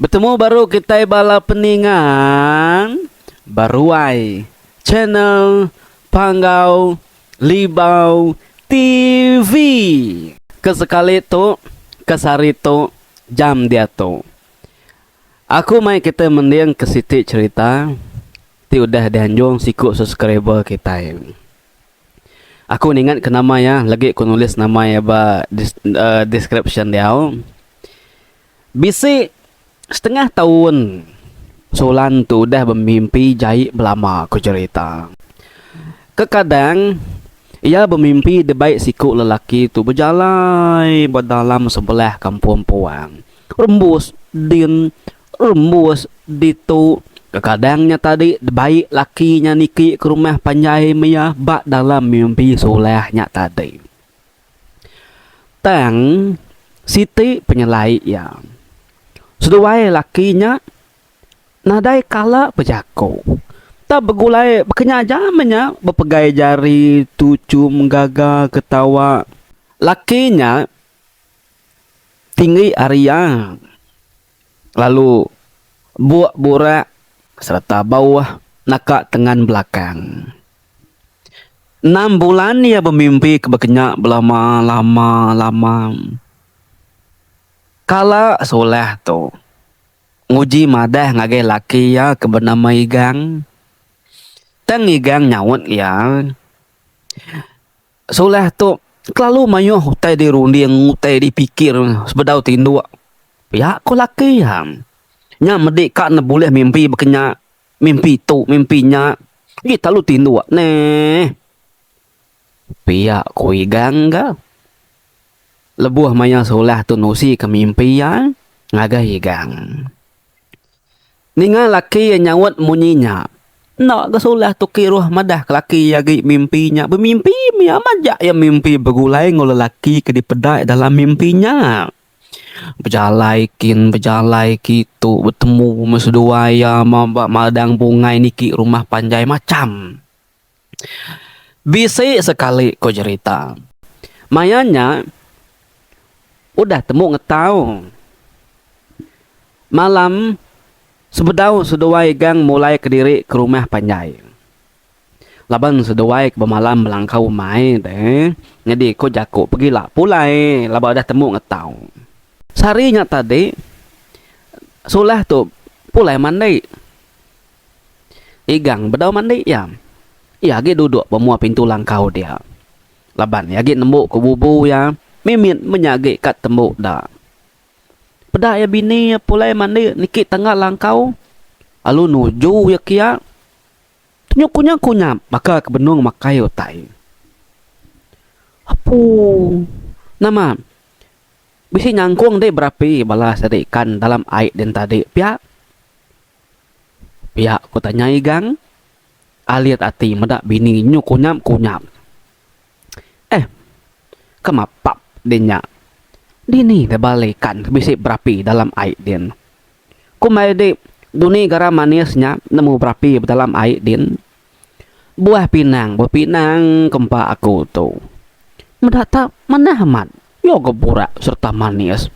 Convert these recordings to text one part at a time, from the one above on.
Bertemu baru kita bala peningan Baruai channel Panggau Libau TV. Kesekali tu kesari tu jam dia tu. Aku mai kita mendiang ke siti cerita. Ti udah dianjung siku subscriber kita. Aku ingat ke nama ya, lagi aku nulis nama ya ba description dia. Bisi setengah tahun Solan tu dah bermimpi jahit belama aku cerita. Kekadang ia bermimpi di baik siku lelaki tu berjalan berdalam sebelah kampung puang. Rembus ditu. Kekadangnya tadi di baik lakinya niki ke rumah panjai maya bak dalam mimpi solehnya tadi. Tang Siti penyelai ya. Seduai lakinya nadai kala pejako. Tak bergulai berkenyajamannya berpegai jari tucum gaga ketawa. Lakinya tinggi Arya. Lalu buak burak serta bawah nakak tengan belakang. 6 bulan ia bermimpi kebekenyak lama. Kala soleh tu nguji madah ngagai laki ya ke bernama Igang. Tang Igang nyawut ya. Soleh tu kelalu mayuh utai di runding, utai dipikir sebedau tinduk. Ya ko laki ya. Nya medik kak na boleh mimpi berkenyak mimpi tu mimpinya. Kita lu tinduk neh. Pihak ko Igang ga. Lebuh maya solah tu nusi ke mimpi ya ngagah Igang. Ninga laki yang nyawat munyinya. Nak ke solah tu kiruh madah ke laki yagi mimpinya. Bermimpi mia majak yang mimpi bergulai ngol laki ke dipedai dalam mimpinya. Berjalai kitu bertemu mesudua ya madang bungai niki rumah panjai macam. Bisi sekali ko cerita. Mayanya udah temu ngetau. Malam sebedau seduai gang mulai kediri ke rumah panjai. Laban seduai ke bermalam melangkau mai deh. Jadi ko jako pergilah pulai. Laban udah temu ngetau. Sarinya tadi solah tu pulai mandi. Igang bedau mandi ya. Ya gi duduk bermuat pintu langkau dia. Laban ya gi nembuk ke bubu ya. Mimin menyagi kat tembuk dah. Pada ya bini pulai mandi niki tengah langkau. Alu nuju ya kia. Kunyap maka kebenung makai otai. Apu nama bisi nyangkung deh berapi balas dari ikan dalam air dan tadi pihak ku tanya Igang. Aliat ati medak bini kunyap. Kemapap dinya. Dini terbalikan bisi berapi dalam air din. Kumai di duni garam manisnya nemu berapi dalam air din. Buah pinang kempa aku tu. Mendata mana amat. Yo geburak serta manis.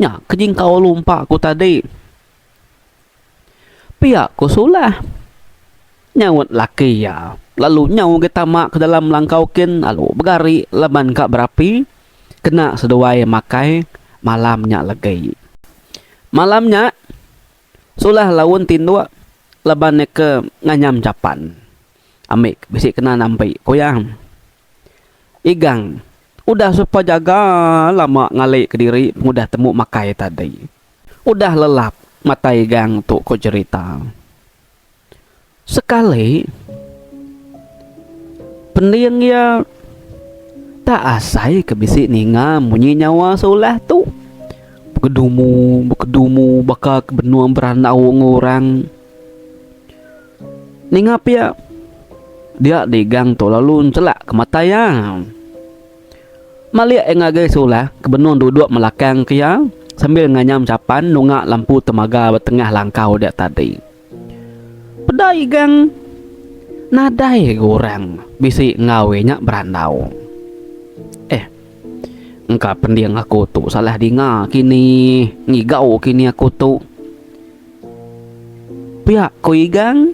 Nya kejing kau lumpa aku tadi. Pihak ku sulah. Nyawut laki ya. Lalu nyaw kita mak ke dalam langkaukin. Lalu begari leban kak berapi. Kena seduai makai. Malamnya lagi. Malamnya. Sulah lawan tinduk. Leban ke nganyam capan. Amik bisik kena nampai. Koyang. Igang. Udah supaya jaga lama ngalik ke diri. Mudah temu makai tadi. Udah lelap. Mata Igang tu ko cerita. Sekali. Pendiang ya tak asai ke bisik ninga munyi nyawa solah tu. Bekedumu bakal ke benua beranau ngorang. Ninga pia dia digang tu lalu celak ke mata ya. Maliak yang agai solah ke benua duduk melakang kia sambil nganyam capan nungak lampu temaga bertengah langkau dia tadi. Pedai gang nadai gorang bisi ngawenya berandau. Engkau pendiang aku tu salah dengar kini ngigau kini aku tu. pihak ko igang.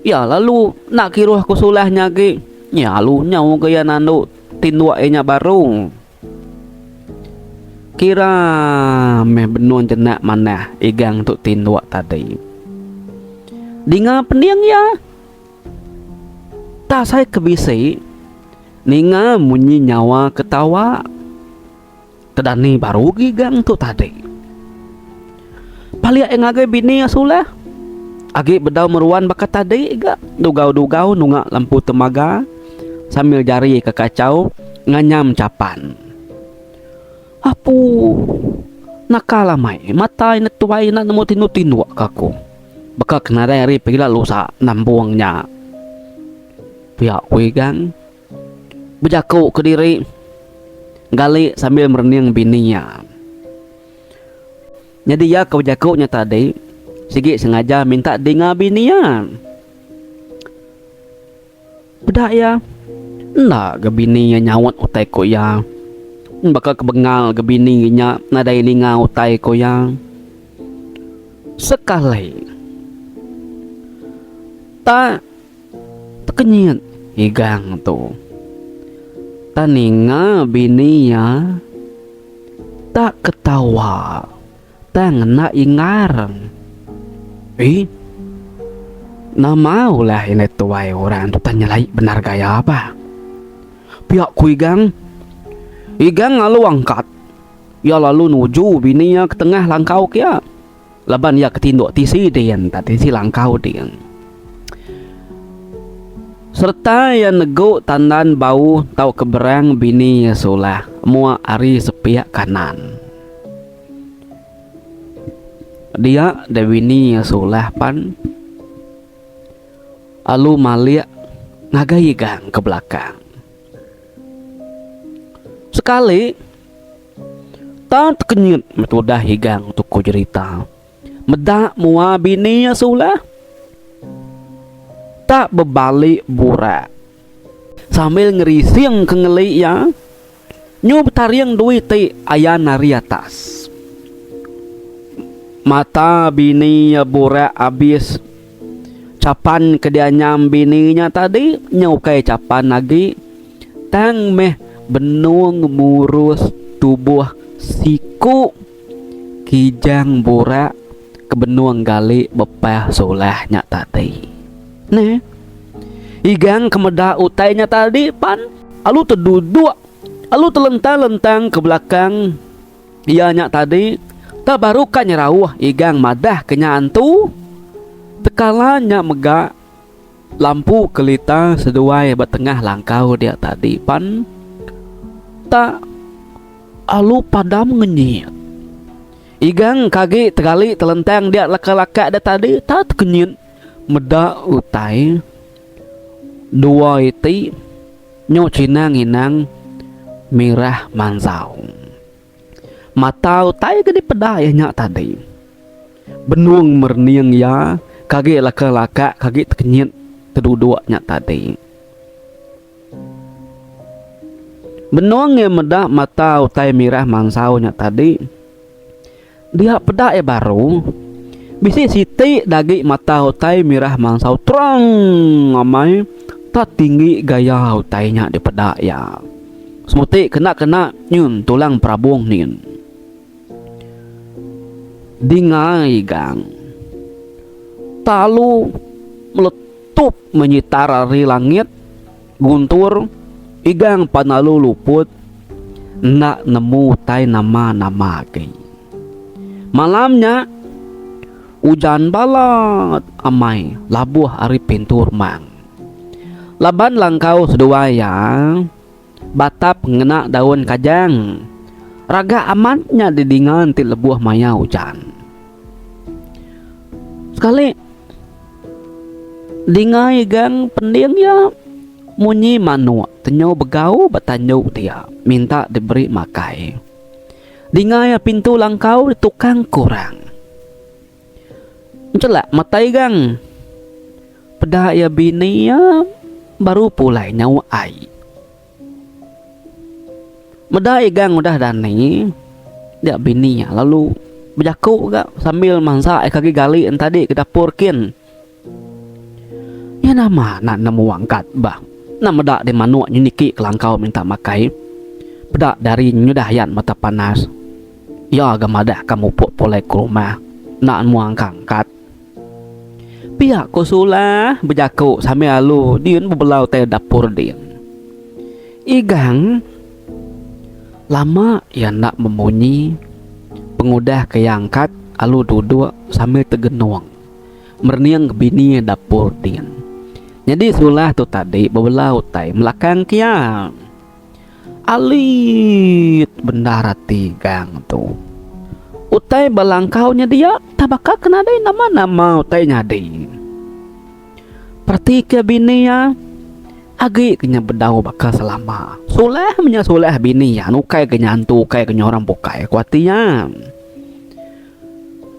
Ya lalu nak kiruh ko sulahnya ke. Ya lu nyau kaya nando tinwa nya baru. Kira meh benon jenak mana igang tu tinwa tadi. Dinga pendiang ya. Tak saya kebisi. Ninga munyi nyawa ketawa. Tedani baru gigang tu tadi. Palia yang agak bini asulah. Agi bedau meruan bakat tadi iga. Dugau-dugau nunga lampu temaga. Sambil jari ke kacau. Nganyam capan. Apu. Nakala mai. Mata ina tuai na nemu tinu-tinu kaku. Baka kena dari pila lusa nambuangnya. Pihak wigang. Bejaku ke diri. Gali sambil merening bininya. Jadi ya kau jakunya tadi. Sigi sengaja minta dengar bininya. Bedak ya. Ndak ke bininya nyawat utai ko ya. Bakal kebengal ke bininya nadai ninga utai ko ya. Sekali. Tak kenyit higang tu. Taninga bininya tak ketawa. Tak ngena ingaran. Nama ulah ini tuai orang tu tanya lagi benar gaya apa? Pihak ku igang lalu angkat. Ya lalu nuju bininya ke tengah langkau kia. Laban ya ketinduk tisi dian tadi si langkau dian. Serta yang nego tandan bau tau keberang bini sulah mua ari sepiak kanan. Dia dewini sulah pan. Alu maliak ngagaigang ke belakang. Sekali tak kenyut metudah higang untuk ku cerita. Medak mua bini sulah. Tak berbalik burak. Sambil ngerising ke ngelik ya. Nyub tariang duit ti ayah nari atas. Mata bini ya burak habis. Capan ke dia nyam bininya tadi. Nyukai capan lagi. Tang meh benung murus tubuh siku. Kijang burak. Kebenuang gali bepah solahnya tadi. Nih, igang kemeda utainya tadi pan. Alu terduduk, alu telentang-lentang ke belakang. Ianya tadi tak baru kan nyerawah igang madah kenyaan tu. Tekalanya megak lampu kelita seduai bertengah langkau dia tadi pan. Tak alu padam ngenyit. Igang kaki tergali telentang dia laka-laka dia tadi tak kenyit. Meda utai dua iti nyo cinang inang mirah mansau. Mata utai gede pedayanya tadi. Benuang merniang ya kage laka-laka kage kenyit kedua-duanya tadi. Benuang yang meda mata utai mirah mansaunya tadi. Dia pedaya baru. Bisi siti dagi mata utai mirah mansau terang amai tak tinggi gaya utainya di pedak ya. Semuti kena nyun tulang prabung nin. Dingai gang. Talu meletup menyitarari langit guntur igang panalu luput nak nemu utai nama-nama gay. Malamnya hujan balat amai labuh ari pintur mang. Laban langkau seduaya batap ngena daun kajang. Raga amatnya didingan ti lebuh maya hujan. Sekali dingai gang pending ya munyi manu tenyo begau batanyo dia minta diberi makai. Dingai pintu langkau di tukang kurang. Celak matai gang. Pedah ya bini ya baru pulai nyawa ai. Medai gang udah dani dia bininya lalu berjakuk gak sambil masak kaki gali tadi ke dapur kin. Ya nama nak nemu angkat bah. Nama dak di manuk nyuniki kelangkau minta makai. Pedak dari nyudahian mata panas. Ya gamadah kamu put polai ke rumah. Nak nemu angkat. Pihak kusulah berjakuk sambil alu diun berbelau teh dapur din. Igang lama ya nak memunyi. Pengudah ke angkat alu duduk sambil tergenuang. Merniang ke bini dapur din. Jadi sulah tu tadi berbelau tai melakang kia. Alit bendara tigang tu. Utai balangkaunya dia tabaka kena dai nama-nama utai nyadi. Perti ke bini ya. Agi kenya bedau bakal selama. Sulah punya sulah bini ya. Nukai kenya antu kai kenya orang bukai kuatinya.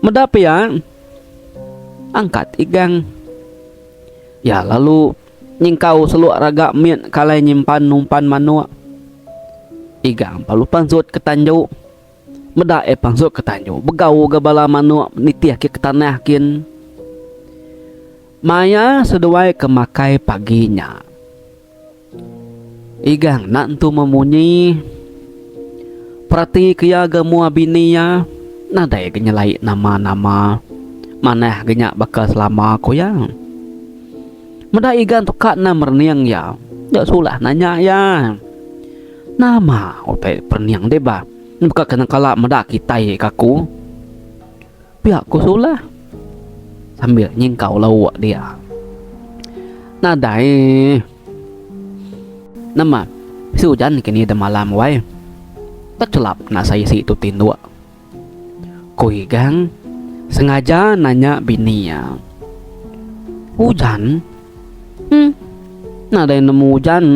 Medap ya. Angkat igang. Ya lalu nyingkau seluk ragak miet kalai nyimpan numpan manuk. Igang palu pansut ke tanjuk. Medak pansut ke tanjuk. Begau ke bala manuk nitiah ke tanah kin. Maya seduai ke makai paginya. Igang nak tu memunyi. Perhati kia gemua bini ya. Nadai kenyelai nama-nama. Manah genyak bakal selama aku yang. Meda igan tu kak na merniang ya. Ya sulah nanya ya. Nama otai perniang deba. Buka kena kala meda kita ye kaku. Pihak ku sulah. Sambil nyingkau lawak dia. Nadai. Nama si hujan kini dah malam wai. Tak celap nak saya si itu tinduk. Ku igang sengaja nanya bini ya. Hujan? Nah ada nemu hujan.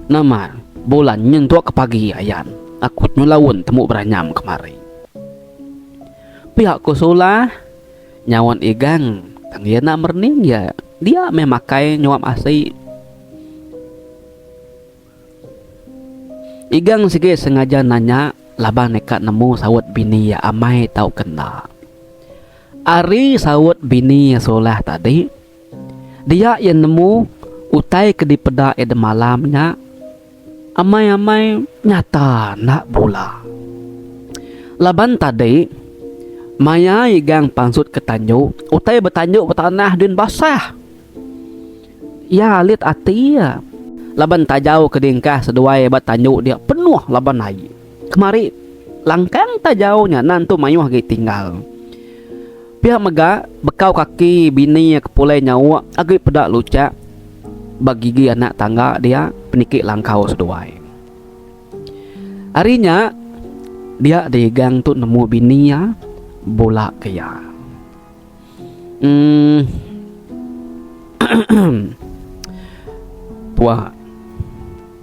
Nama bulan nyentuh ke pagi ayan. Aku nyulawun temu beranyam kemari. Pihak kusulah nyawan igang tanggia nak merning ya. Dia memakai nyuap asli. Igang sikit sengaja nanya labang nekat nemu sawut bini ya amai tau kena. Ari sawut bini ya solah tadi. Dia yang nemu utai ke di peda eda malamnya. Amai-amai nyata nak bola. Laban tadi Maya igang pansut ke tanjuk. Utai bertanjuk bertanah dun basah. Ya lit ati ya. Laban tajau ke dingkah seduai bertanjuk dia penuh laban air. Kemari langkang tajaunya nantu mayuh lagi tinggal. Pihak mega bekau kaki bini ke pulai nyawa agi pedak lucak bagi anak tangga dia penikik langkau seduai. Harinya dia digang tu nemu bini ya bola kaya. Tua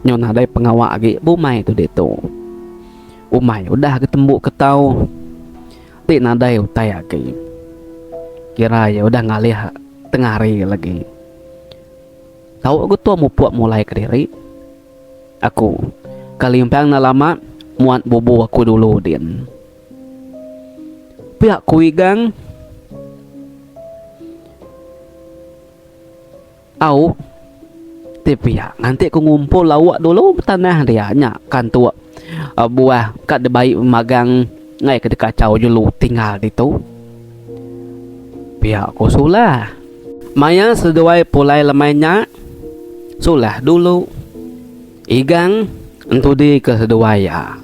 nyona dai pengawak agi bumai tu deto. Umai udah ketemu ketau. Ti nadai utai agi. Kira ya udah ngalih tengah hari lagi. Tahu aku tuh mau buat mulai ke diri. Aku kali empang na lama muat bobo aku dulu din. Pihak kuigang au pihak nanti aku ngumpul lawak dulu tanah dia nya kan tua buah kat debai magang ngai ke kacau dulu tinggal di tu. Pihak ku sulah Maya seduai pulai lemainya. Sulah dulu igang entu di ke seduai ya.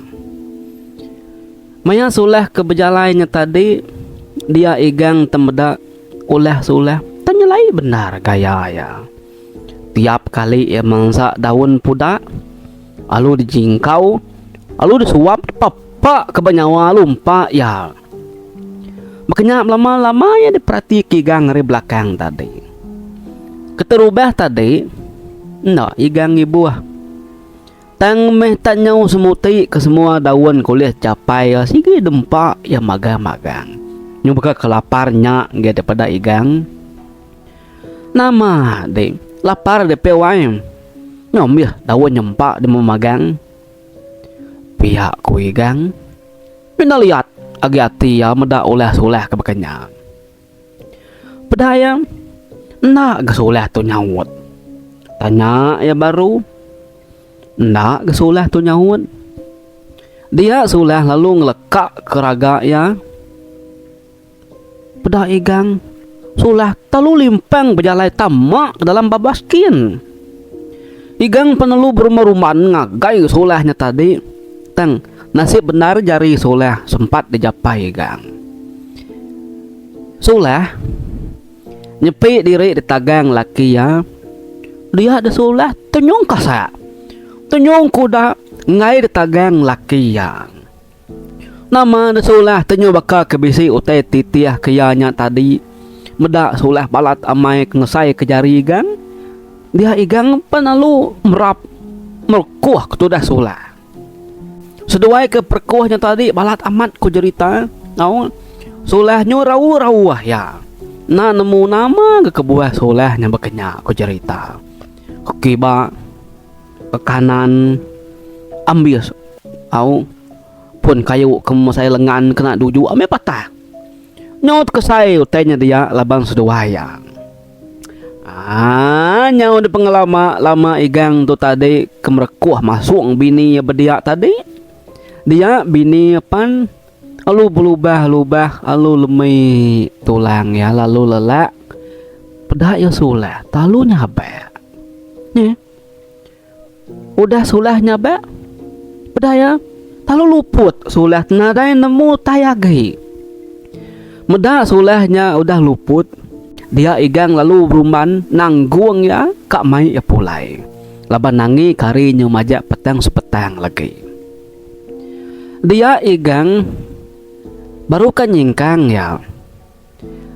Maya sulah ke berjalannya tadi. Dia igang tembedak ulah sulah tanya lai benar gaya ya. Tiap kali ia mangsa daun pudak alu dijingkau alu disuap papa ke banyawa lumpa ya. Makanya lama-lama ya diperhati igang dari belakang tadi. Keterubah tadi, nak igang ibu tang meh tanyau semuti ke semua daun kuliah capai ya sigi dempak ya magang-magang. Nyubuka kelaparnya dia daripada igang. Nama deh lapar de pewai. Nyom ya daun nyempak di memagang. Pihak ku igang. Mina lihat agi hati ya meda oleh soleh ke bekanya. Pedaya nak ke soleh tu nyawut. Tanya ya baru nak ke soleh tu nyawut. Dia soleh lalu ngelekak ke raga ya. Peda igang soleh talu limpang berjalai tamak dalam babaskin. Igang penelu berumah-rumahan ngagai solehnya tadi. Tang nasib benar jari soleh sempat dijapai igang. Soleh nyepi diri di tagang laki ya. Dia ada soleh tenyong kasa. Tenyong kuda ngai di tagang laki ya. Nama ada soleh tenyong baka kebisi utai titiah kayanya tadi. Medak soleh balat amai ngesai ke jari igang. Dia igang penalu merkuah ketudah soleh. Seduai ke perkuahnya tadi balat amat ku cerita. Solehnya rawu-rawah ya. Na nemu nama ke kebuah solehnya bekenya ku cerita. Ke kiba ke kanan ambil pun kayu ke saya lengan kena duju ame patah. Nyot ke saya utainya dia labang seduaya. Nyau di pengalaman lama igang tu tadi kemerekuah masuk bini bedia tadi. Dia bini pan lalu berubah lalu lemai tulang ya lalu lelak. Peda ya soleh talu nyabe. Nih. Udah soleh nyabe. Peda ya talu luput soleh nadai nemu tayagi. Meda solehnya udah luput. Dia igang lalu beruman nangguang ya kak mai ya pulai. Laban nangi kari nyumajak petang sepetang lagi. Dia igang baru kan nyingkang ya.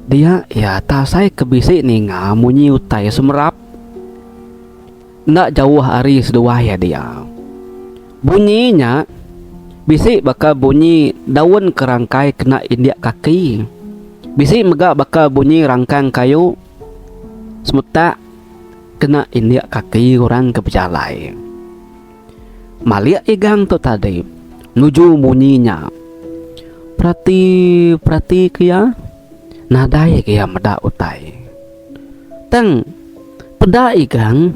Dia ya tak saya kebisi ninga munyi utai semerap. Ndak jauh hari sedua ya dia. Bunyinya bisi bakal bunyi daun kerangkai kena india kaki. Bisi mega bakal bunyi rangkang kayu semuta kena india kaki orang ke bejalai. Malia igang tu tadi nuju bunyinya. Perhati kia nadai kia meda utai. Teng peda igang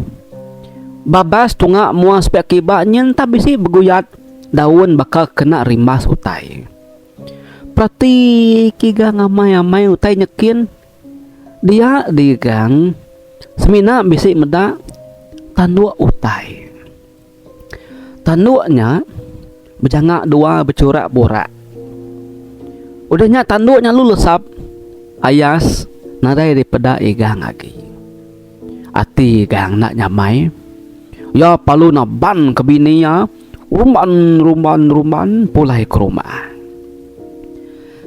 babas tunga muas pe akibat nyenta bisi beguyat daun bakal kena rimbas utai. Perhati kiga ngamai-amai utai nyekin. Dia digang semina bisi meda tanduk utai. Tanduknya berjangak dua bercorak borak. Udahnya tanduknya lu lesap ayas nadai daripada igang lagi. Ati igang nak nyamai. Ya palu na ban ke bini ya. Rumban pulai ke rumah.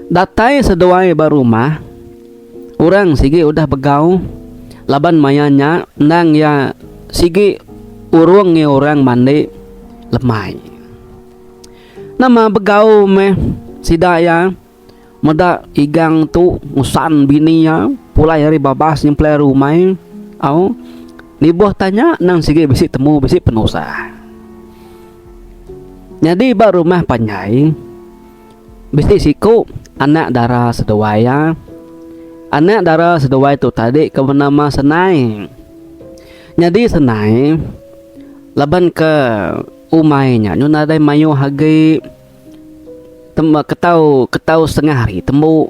Datai seduai barumah. Orang sigi udah begau. Laban mayanya nang ya sigi urung ya orang mandi lemai. Nama begau meh sidaya meda igang tu ngusan bini ya pulai hari babas nyemplai rumah. Ni buah tanya nang sigi bisi temu bisi penusah. Jadi baru mah panjai bisi siku anak darah seduaya. Anak darah seduaya tu tadi ke bernama Senai. Jadi Senai laban ke umainya nyuna dai mayu hagi ketau setengah hari temu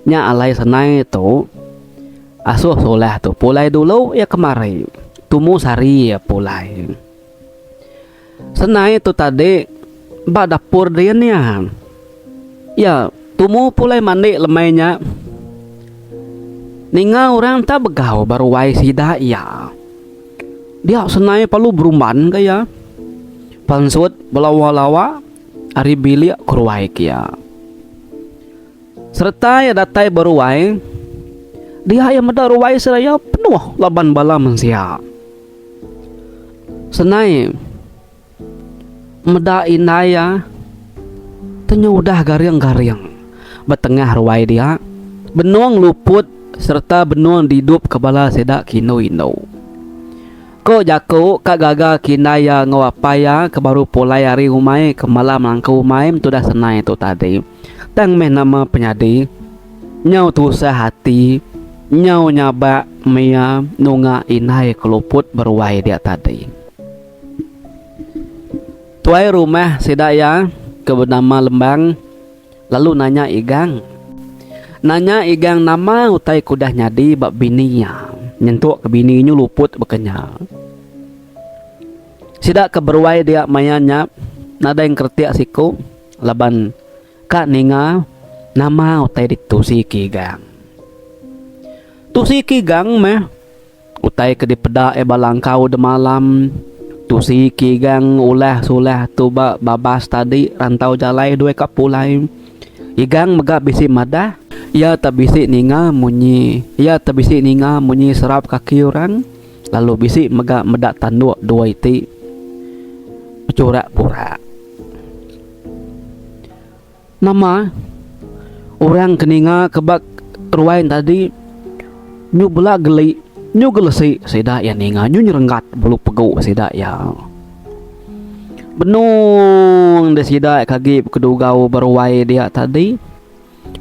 nya alai Senai tu asuh soleh tu pulai dulu ya kemari tumu sari ya pulai. Senai tu tadi ba dapur dia ya tumu pulai mandi lemainya. Ninga orang tak begau baru wai sida ya. Dia Senai palu beruman kaya. Pansut belawa-lawa ari bilik kurwai kia. Serta ya datai baru wai. Dia yang meda ruwai seraya penuh laban bala mensia. Senai meda inaya tanya udah garing-garing betengah ruwai dia benuang luput serta benuang didup kebala sedak kino-ino. Ko jako kak gaga kinaya ngawapaya ke baru pulai hari umai ke malam langkau umai tu dah Senai tu tadi. tang meh nama penyadi nyau tusah hati nyau nyaba mia nunga inai keluput berwai dia tadi. Tuai rumah sidaya ke bernama Lembang lalu nanya Igang nama utai kudah nyadi bak bininya nyentuk ke bininya luput bekenya. Sidak ke berwai dia mayanya nada yang kertiak siku laban kak ninga nama utai ditusi Kigang. Tusi Kigang meh utai ke dipeda balangkau de malam. Tusi Kigang ulah sulah tu babas tadi rantau jalai dua kapulai. Igang megak bisi madah ya tabisi ninga munyi serap kaki orang lalu bisi megak medak tanduk dua iti pecurak pura. Nama orang keninga kebak ruain tadi nyu bela geli nyu gelesi sida ya ninga nyu nyerenggat bulu pegu sida ya benung de sida kagi kedugau berwai dia tadi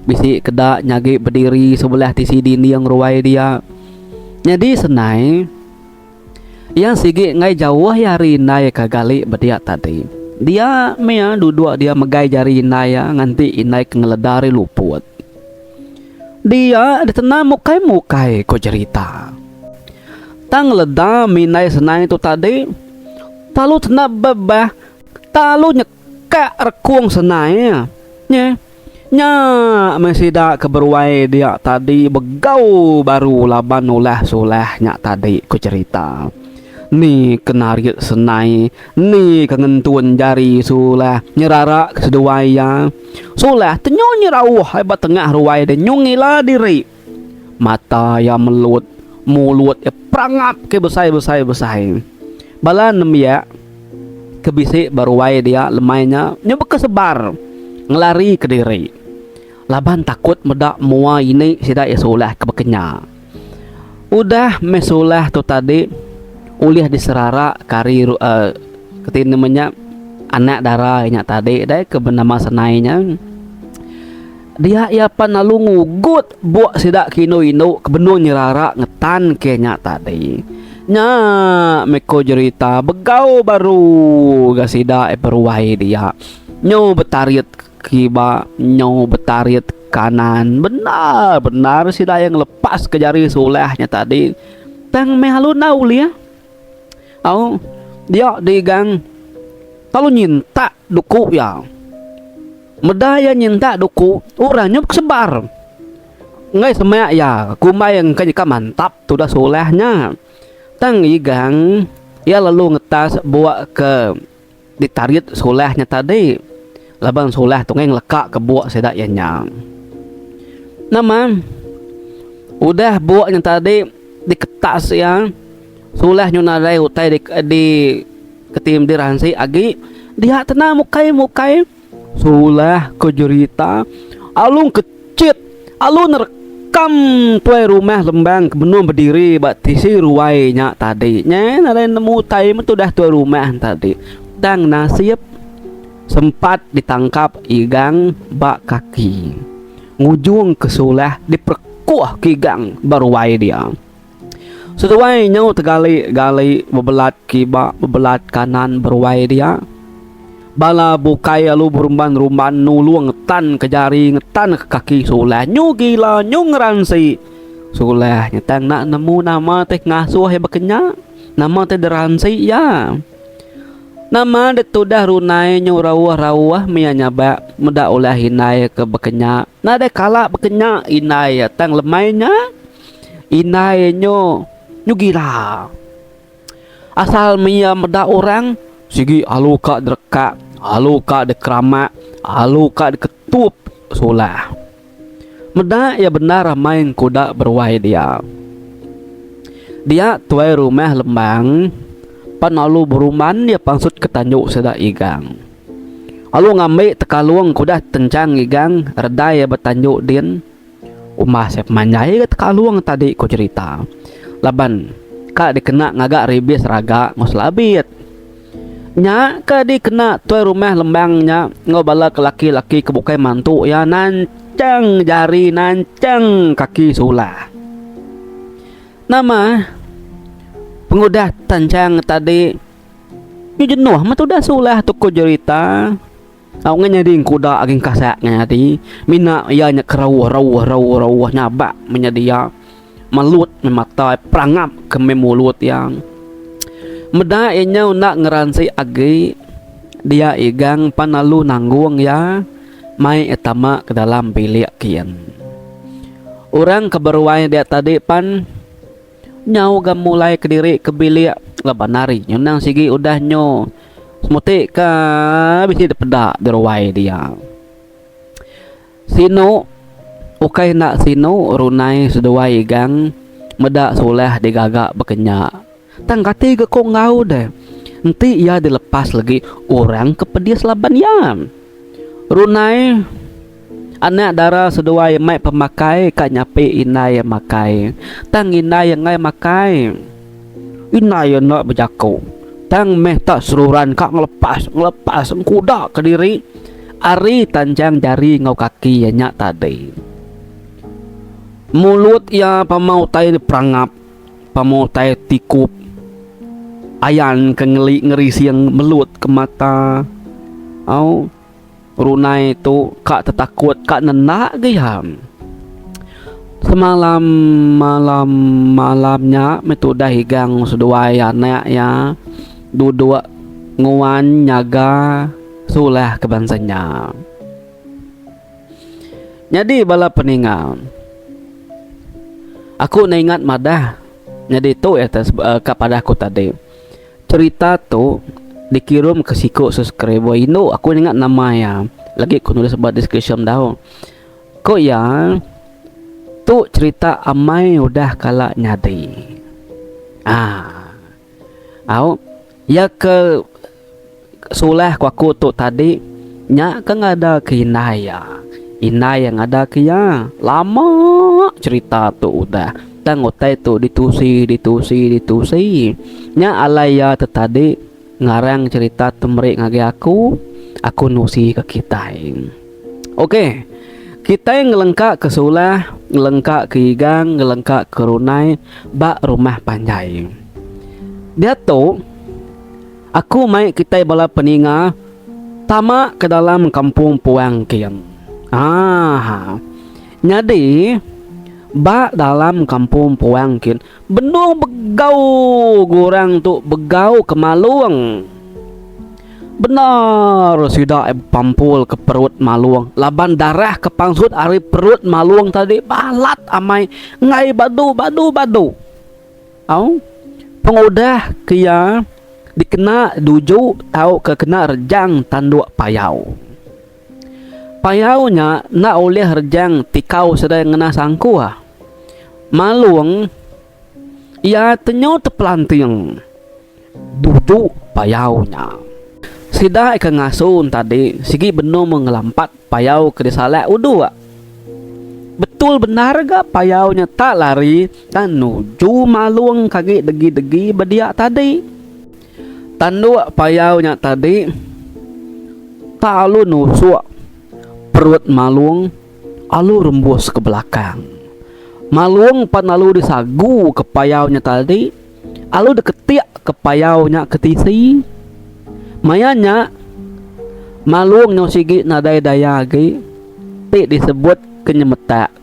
bisi kedak nyagi berdiri sebelah tisi dini yang ruai dia. Jadi senai yang sigi ngai jauh ya rinai kagali bedia tadi dia mea duduk dia megai jari inaya nganti inai kengeledari luput. Dia ditena mukai ko cerita tang leda minai senai itu tadi talu tena bebah talu nyekak rekung senai nya mesida keberwai dia tadi begau baru laban ulah sulahnya tadi ko cerita ni kenarit senai ni kengentuan jari sulah nyerara keseduaya sulah tenyo nyerauh hebat tengah ruai dan nyungila diri mata ya melut mulut ya prangap ke besai balan ya kebisi baruai dia lemainya nyoba kesebar ngelari ke diri laban takut medak mua ini sida ya sulah kebekenya udah mesulah tu tadi ulih diserara kari ketin namanya anak darahnya tadi dai ke bernama senainya dia ya panalu ngugut buat sidak kino ino kebenung nyerara ngetan kenya tadi nya meko cerita begau baru gasida perwai dia nyo betariat kiba nyo betariat kanan benar sida yang lepas ke jari sulahnya tadi tang mehalu naulia au dia digang kalau nyinta duku ya medaya nyinta duku orangnya kesebar ngai semak ya kumai yang kayak mantap tu dah solehnya tang igang ya lalu ngetas bawa ke ditarit solehnya tadi labang soleh tu ngai lekak ke buat sedak yang nama udah buatnya tadi diketas ya sulah nyunadai utai di ketim diransi agi dia tenang mukai sulah kejurita alung kecit alun rekam tuai rumah Lembang kebenung berdiri batisi ruainya tadi nya ada nemu tai itu dah tuai rumah tadi dang nasib sempat ditangkap igang bak kaki ngujung ke sulah diperkuah kigang baruai dia sesuai nyau tegali bebelat kiba bebelat kanan berwai dia bala bukai alu berumban nuluang ngetan ke jari ngetan ke kaki sulah nyu gila nyu ngeransi sulah nyetang nak nemu nama teh ngasuh he bekenya nama teh deransi ya nama detu dah runai nyu rawah mia nyaba muda ulah hinai ke bekenya nade kala bekenya inai tang lemainya inai nyu gila asal mia meda orang sigi aluka dereka aluka dekrama aluka diketup sulah meda ya benar main kuda berwai dia tuai rumah Lembang pan alu beruman dia pangsut ke Tanjung sedak igang alu ngambil tekaluang kuda tencang igang reda ya betanjuk din umah sep manjai ke tekaluang tadi ku cerita laban kak dikena ngagak ribis raga ngos labit Nya ka di kena tuai rumah lembangnya ngau bala ke laki-laki kebukai mantu ya nancang jari nancang kaki sulah. Nama pengudah tancang tadi yu jenuh mah tu dah sulah tu ko cerita. Au nganyading kuda aging kasak ngadi mina ia nya kerauh nyabak menyedia malut mematai perangap ke memulut yang meda inya nak ngeransi agi dia igang panalu nanggung ya mai etama ke dalam bilik kian. Orang keberuai dia tadi pan nyau gam mulai ke diri ke bilik labanari nyunang sigi udah nyo semutik ka bisi depedak deruai dia. Sino ukai nak sino runai seduai igang meda soleh digagak berkenyak. Tang kati ke kong ngau deh. Nanti ia dilepas lagi orang ke pedias laban ya. Runai anak darah seduai mai pemakai kak nyape inai makai. Tang inai yang ngai makai. Inai yang nak berjaku. Tang meh tak seruran kak ngelepas kuda ke diri. Ari tanjang jari ngau kaki ya nyak tadi. Mulut ya pamautai perangap, pamautai tikup. Ayan ke ngeri siang melut ke mata. Au runai tu kak tertakut kak nenak gayam. Semalam malamnya metudah higang seduai anak ya duduk nguan nyaga sulah kebansanya. Jadi bala peninggal aku ingat madah. Jadi tu kepada aku tadi cerita tu dikirim ke siku subscriber Indo. Aku ingat nama ya. Lagi aku nulis buat description dah. Kok ya tu cerita amai udah kala nyadi. Ya ke sulah aku tu tadi nya kan ada ke inaya. Inai yang ada ke ya lama cerita tu udah. Tang otai tu ditusi nya alaya tadi ngarang cerita temrik ngagi aku nusi ke kita. Oke, kita yang ngelengkak ke sulah, ngelengkak ke igang, ngelengkak ke runai bak rumah panjai. Dia tu aku mai kita bala peninga tama ke dalam kampung Puang kian. Jadi ba dalam kampung Puangkin benung begau gorang tu begau ke maluang. Benar sudah pampul ke perut maluang laban darah ke pangsut ari perut maluang tadi balat amai ngai badu. Pengudah kia dikena duju tahu ke kena rejang tanduk payau. Payaunya nak oleh rejang tikau sedang ngena sangku maluang ia tenyo tepelanting duduk payaunya sidah ke ngasun tadi sigi beno mengelampat payau ke disalak udu betul benar ga payaunya tak lari dan nuju maluang kaki degi bedia tadi tanduk payaunya tadi tak alu nusuk perut maluang alu rembus ke belakang. Maluang panalu disagu ke payaunya tadi alu deketiak ke payaunya ketisi. Mayanya maluang nyosigi nadai dayagi ti disebut kenyemetak.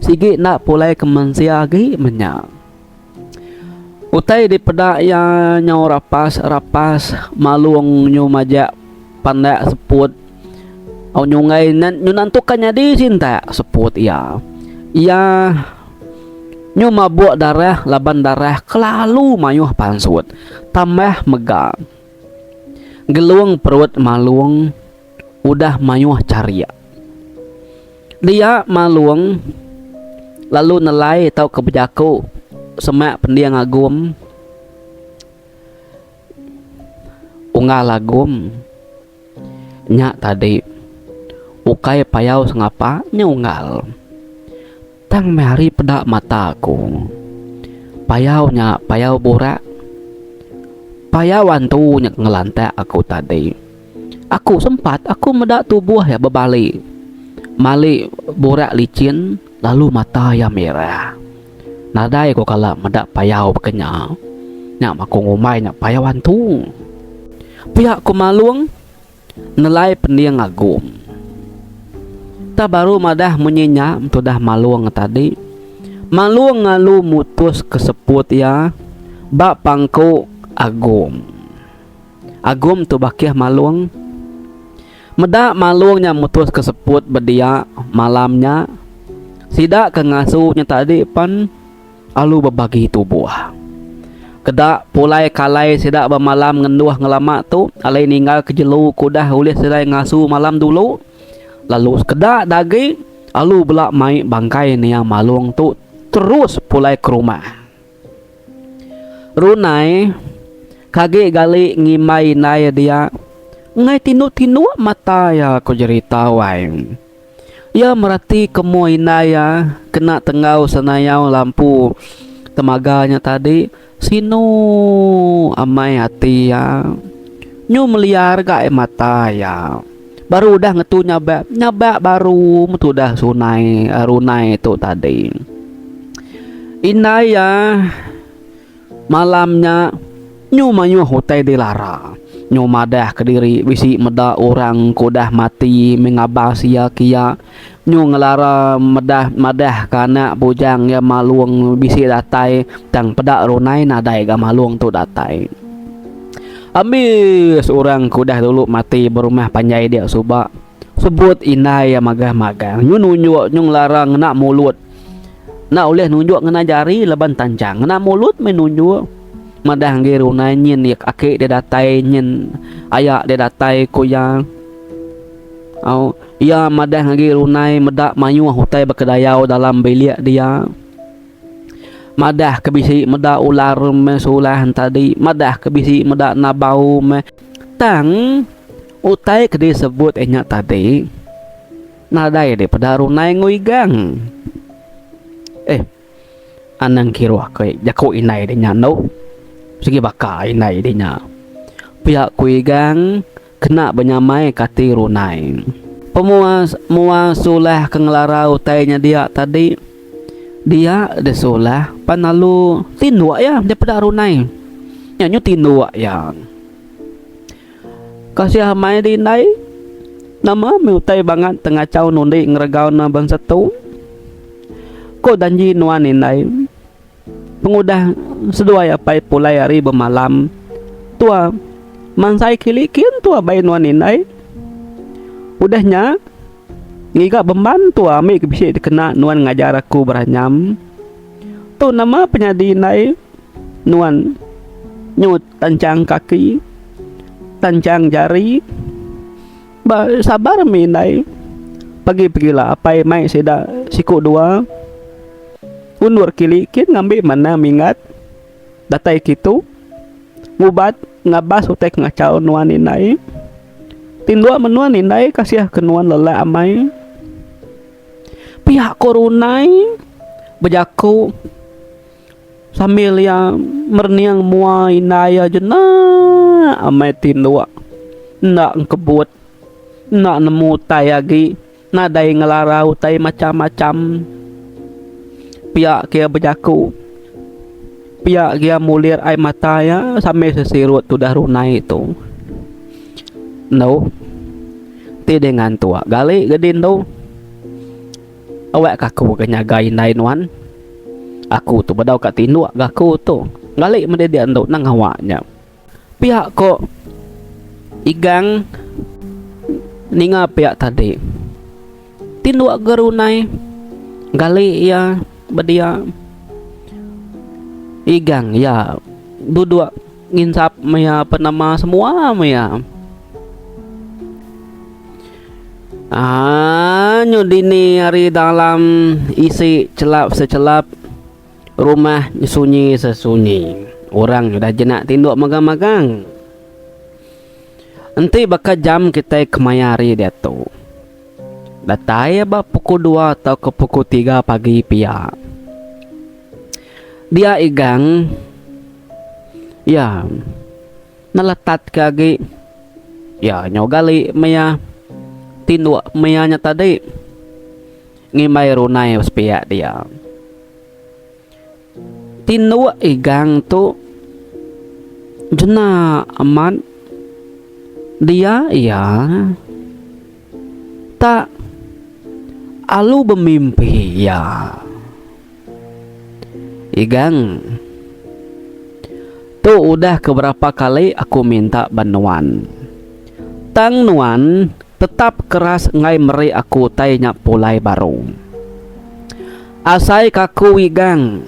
Sigi nak pulai kemensiagi menya. Utai di pedak ya nyau rapas maluang nyu majak pandak seput. Au nyungai nyunantukannya di cinta seput ya. Ia nyu mabuk darah laban darah kelalu mayuh pansut tambah megah. Geluang perut maluang udah mayuh caria. Dia maluang lalu nelai tau kebejaku semak pendiang agum unggal agum nyak tadi ukai payau sengapa nyunggal tang mari pedak mataku payaunya payau borak payawan tu nyak ngelantak aku tadi. Aku sempat aku medak tubuh ya berbalik. Malik borak licin lalu mata yang merah. Nadai ko kala medak payau bekenya. Nyak aku ngumai nyak payawan tu. Pihak ko maluang nelai pendiang agum. Ta baru madah menyenyak tu dah maluang tadi. Maluang ngalu mutus keseput ya bak pangko agum. Agum tu bakiah maluang. Medak maluangnya mutus keseput bedia malamnya. Sidak kengasuhnya tadi pan alu berbagi tubuh. Kedak pulai kalai sidak bermalam ngenduah ngelamak tu alai ninggal kejelu kudah ulih sedai ngasu malam dulu. Lalu kedak dagi alu belak mai bangkai ni yang maluang tu terus pulai ke rumah. Runai kage gali ngimai nai dia ngai tinu-tinu mata ya ko cerita wae. Ya merati kemo inaya kena tengau senayau lampu temaganya tadi sino amai hati ya nyu meliar gae mata ya baru udah ngetu nyabak baru mutu dah sunai runai itu tadi inaya malamnya nyu manyu hotai dilara nyu madah kediri bisi meda orang kodah mati mengabasi ya kia nyu ngelara madah kana bujang ya maluang bisi datai tang pedak runai nadai ga maluang tu datai habis orang kodah dulu mati berumah panjai dia subak sebut inai ya magah-magah nyu nunjuk nyu ngelara ngena mulut nak oleh nunjuk ngena jari leban tancang ngena mulut menunjuk madah ngiru nanyin yak ake dia datai nyin ayak dia datai koyang au ya madah ngiru nai medak mayu hutai berkedayau dalam bilik dia madah kebisi medak ular mesulah tadi madah kebisi medak nabau me tang utai kedi sebut enyak tadi nadai de pada runai nguigang anang kiruah kai jako inai de nyano segi bakai nai dinya pihak kuigang kena benyamai kati runai pemuas muasulah kenglara utainya dia tadi dia desulah panalu tinduak ya daripada runai nyanyu tinduak ya kasih hamai di nai nama miutai banget tengah cau nundi ngeregau na bangsa tu ko danji nuan nai pengudah sedua ya pai pulai hari bermalam tua mansai kilikin tua bayi nuan inai udahnya ngiga bemban tua mi bisa dikena nuan ngajar aku beranyam tu nama penyadi inai nuan nyut tancang kaki tancang jari sabar mi inai pagi-pagilah apa mai sida siku dua unur kilikin ngambil mana mingat datai kitu ngubat ngabas utek ngacau nuan inai tindua menuan inai kasih kenuan lela amai pihak korunai bejaku sambil yang merniang mua inai aja na amai tindua nak kebut nak nemu tayagi nadai ngelarau tai macam-macam pihak kia berjaku pihak kia mulir air mata ya sampai sesirut tu dah runai itu no ti dengan tua gali gedin tu awak kaku kenyagai nai nuan aku tu badau kat tindu gaku tu gali mendidian tu nang awaknya pihak kok igang ninga pihak tadi tindu gerunai gali ya bedia igang ya duduk nginsap maya penama semua maya nyudini hari dalam isi celap secelap rumah sunyi sesunyi orang sudah jenak tinduk magang-magang nanti bakal jam kita kemayari dia tu datai ya pukul 2 atau ke pukul 3 pagi pihak dia igang ya naletat kagi ya nyogali maya tinwa mayanya tadi ngimay runay spia dia tinwa igang tu jena aman dia ya tak alu bermimpi ya igang tuh udah keberapa kali aku minta bantuan tang nuan tetap keras ngai meri aku tanya pulai baru asai kaku wigang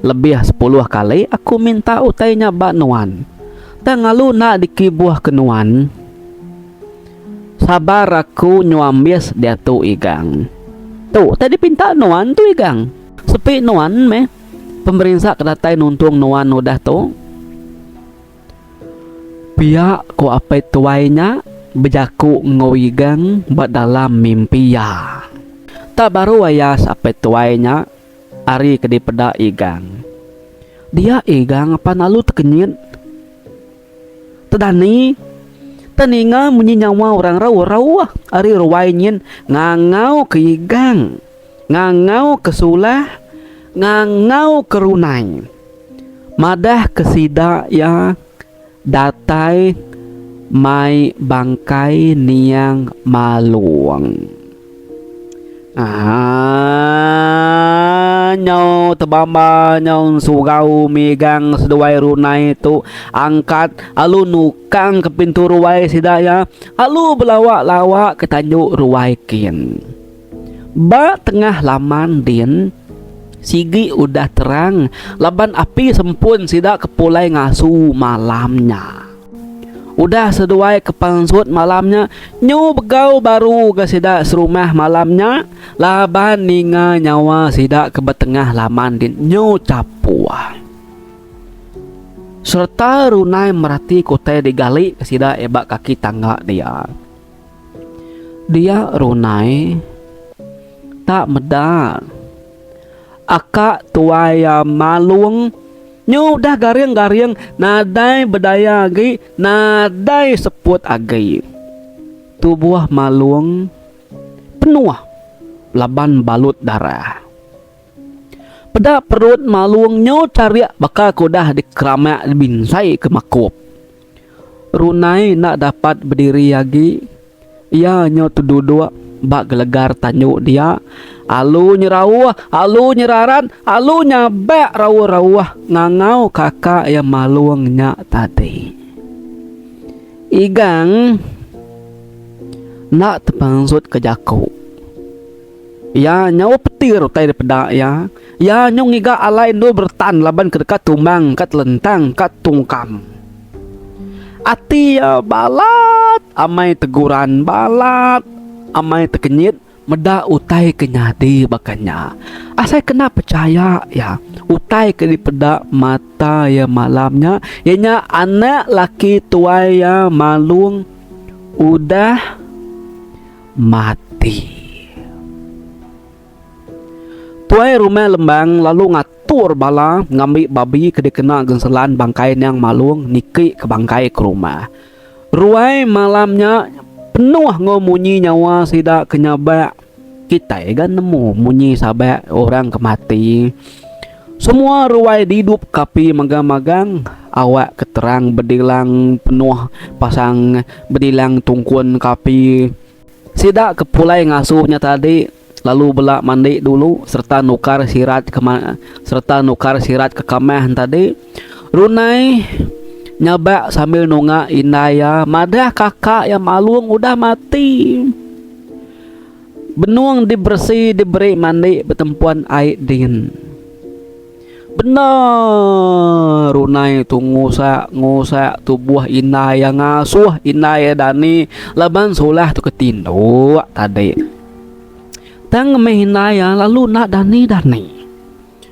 lebih 10 kali aku minta utainya bantuan tang alu nak dikibuah kenuan sabar aku nyuambis dia tu igang tuh tadi pinta nuan tu igang sepi nuan meh pemerintah kedatai nuntung nuan udah tu pihak ko apa tuainya bejaku ngowigang dalam mimpi ya tak baru ayas apa tuainya ari kedi peda igang dia igang apa nalu tekenyit tedani teninga munyi nyawa orang rawa ari ruwainyin ngangau ke igang ngangau ke sulah ngangau ke runai madah kesida ya datai mai bangkai niang maluang nyau tebamba nyau sugau megang seduai runai tu angkat alu nukang ke pintu ruai sidaya alu belawak-lawak ke tanjuk ruai kin ba tengah laman din sigi udah terang laban api sempun sidak kepulai ngasu malamnya udah seduai kepansut malamnya nyu begau baru ke sidak serumah malamnya laban ninga nyawa sidak ke betengah laman din nyu capua serta runai merati kotai digali ke sidak ebak kaki tangga dia runai tak medar akak tuaya maluang nyu dah garing-garing nadai bedaya agi nadai seput agi tubuh maluang penuh laban balut darah peda perut maluang nyu cari bakal kudah dikeramak binsai ke makup runai nak dapat berdiri lagi ia nyu tududuk bak gelegar tanjuk dia alu nyerawah alu nyeraran alu nyabak rawah-rawah ngangau kakak yang maluangnya tadi igang nak terpangsut ke jaku ya nyawa petir utai daripada ya nyong iga alai do bertan laban kedekat tumbang kat lentang kat tungkam ati ya balat amai teguran balat amai tekenyit meda utai kenyadi bakanya asai kena percaya ya utai ke di peda mata ya malamnya ianya anak laki tua ya malung udah mati tuai rumah lembang lalu ngatur bala ngambil babi ke dikena genselan bangkai yang malung niki ke bangkai ke rumah ruai malamnya penuh ngomunyi nyawa sidak kenyabak kita kan nemu munyi sabak orang kemati semua ruai hidup kapi magang-magang awak keterang bedilang penuh pasang bedilang tungkun kapi sidak kepulai ngasuhnya tadi lalu belak mandi dulu serta nukar sirat ke kamah tadi runai nyabak sambil nunga inaya madah kakak yang malung udah mati benuang dibersih diberi mandi betempuan air din benar runai tu ngusak tubuh inaya ngasuh inaya dani laban sulah tu ketindo tadi tang meh inaya lalu nak dani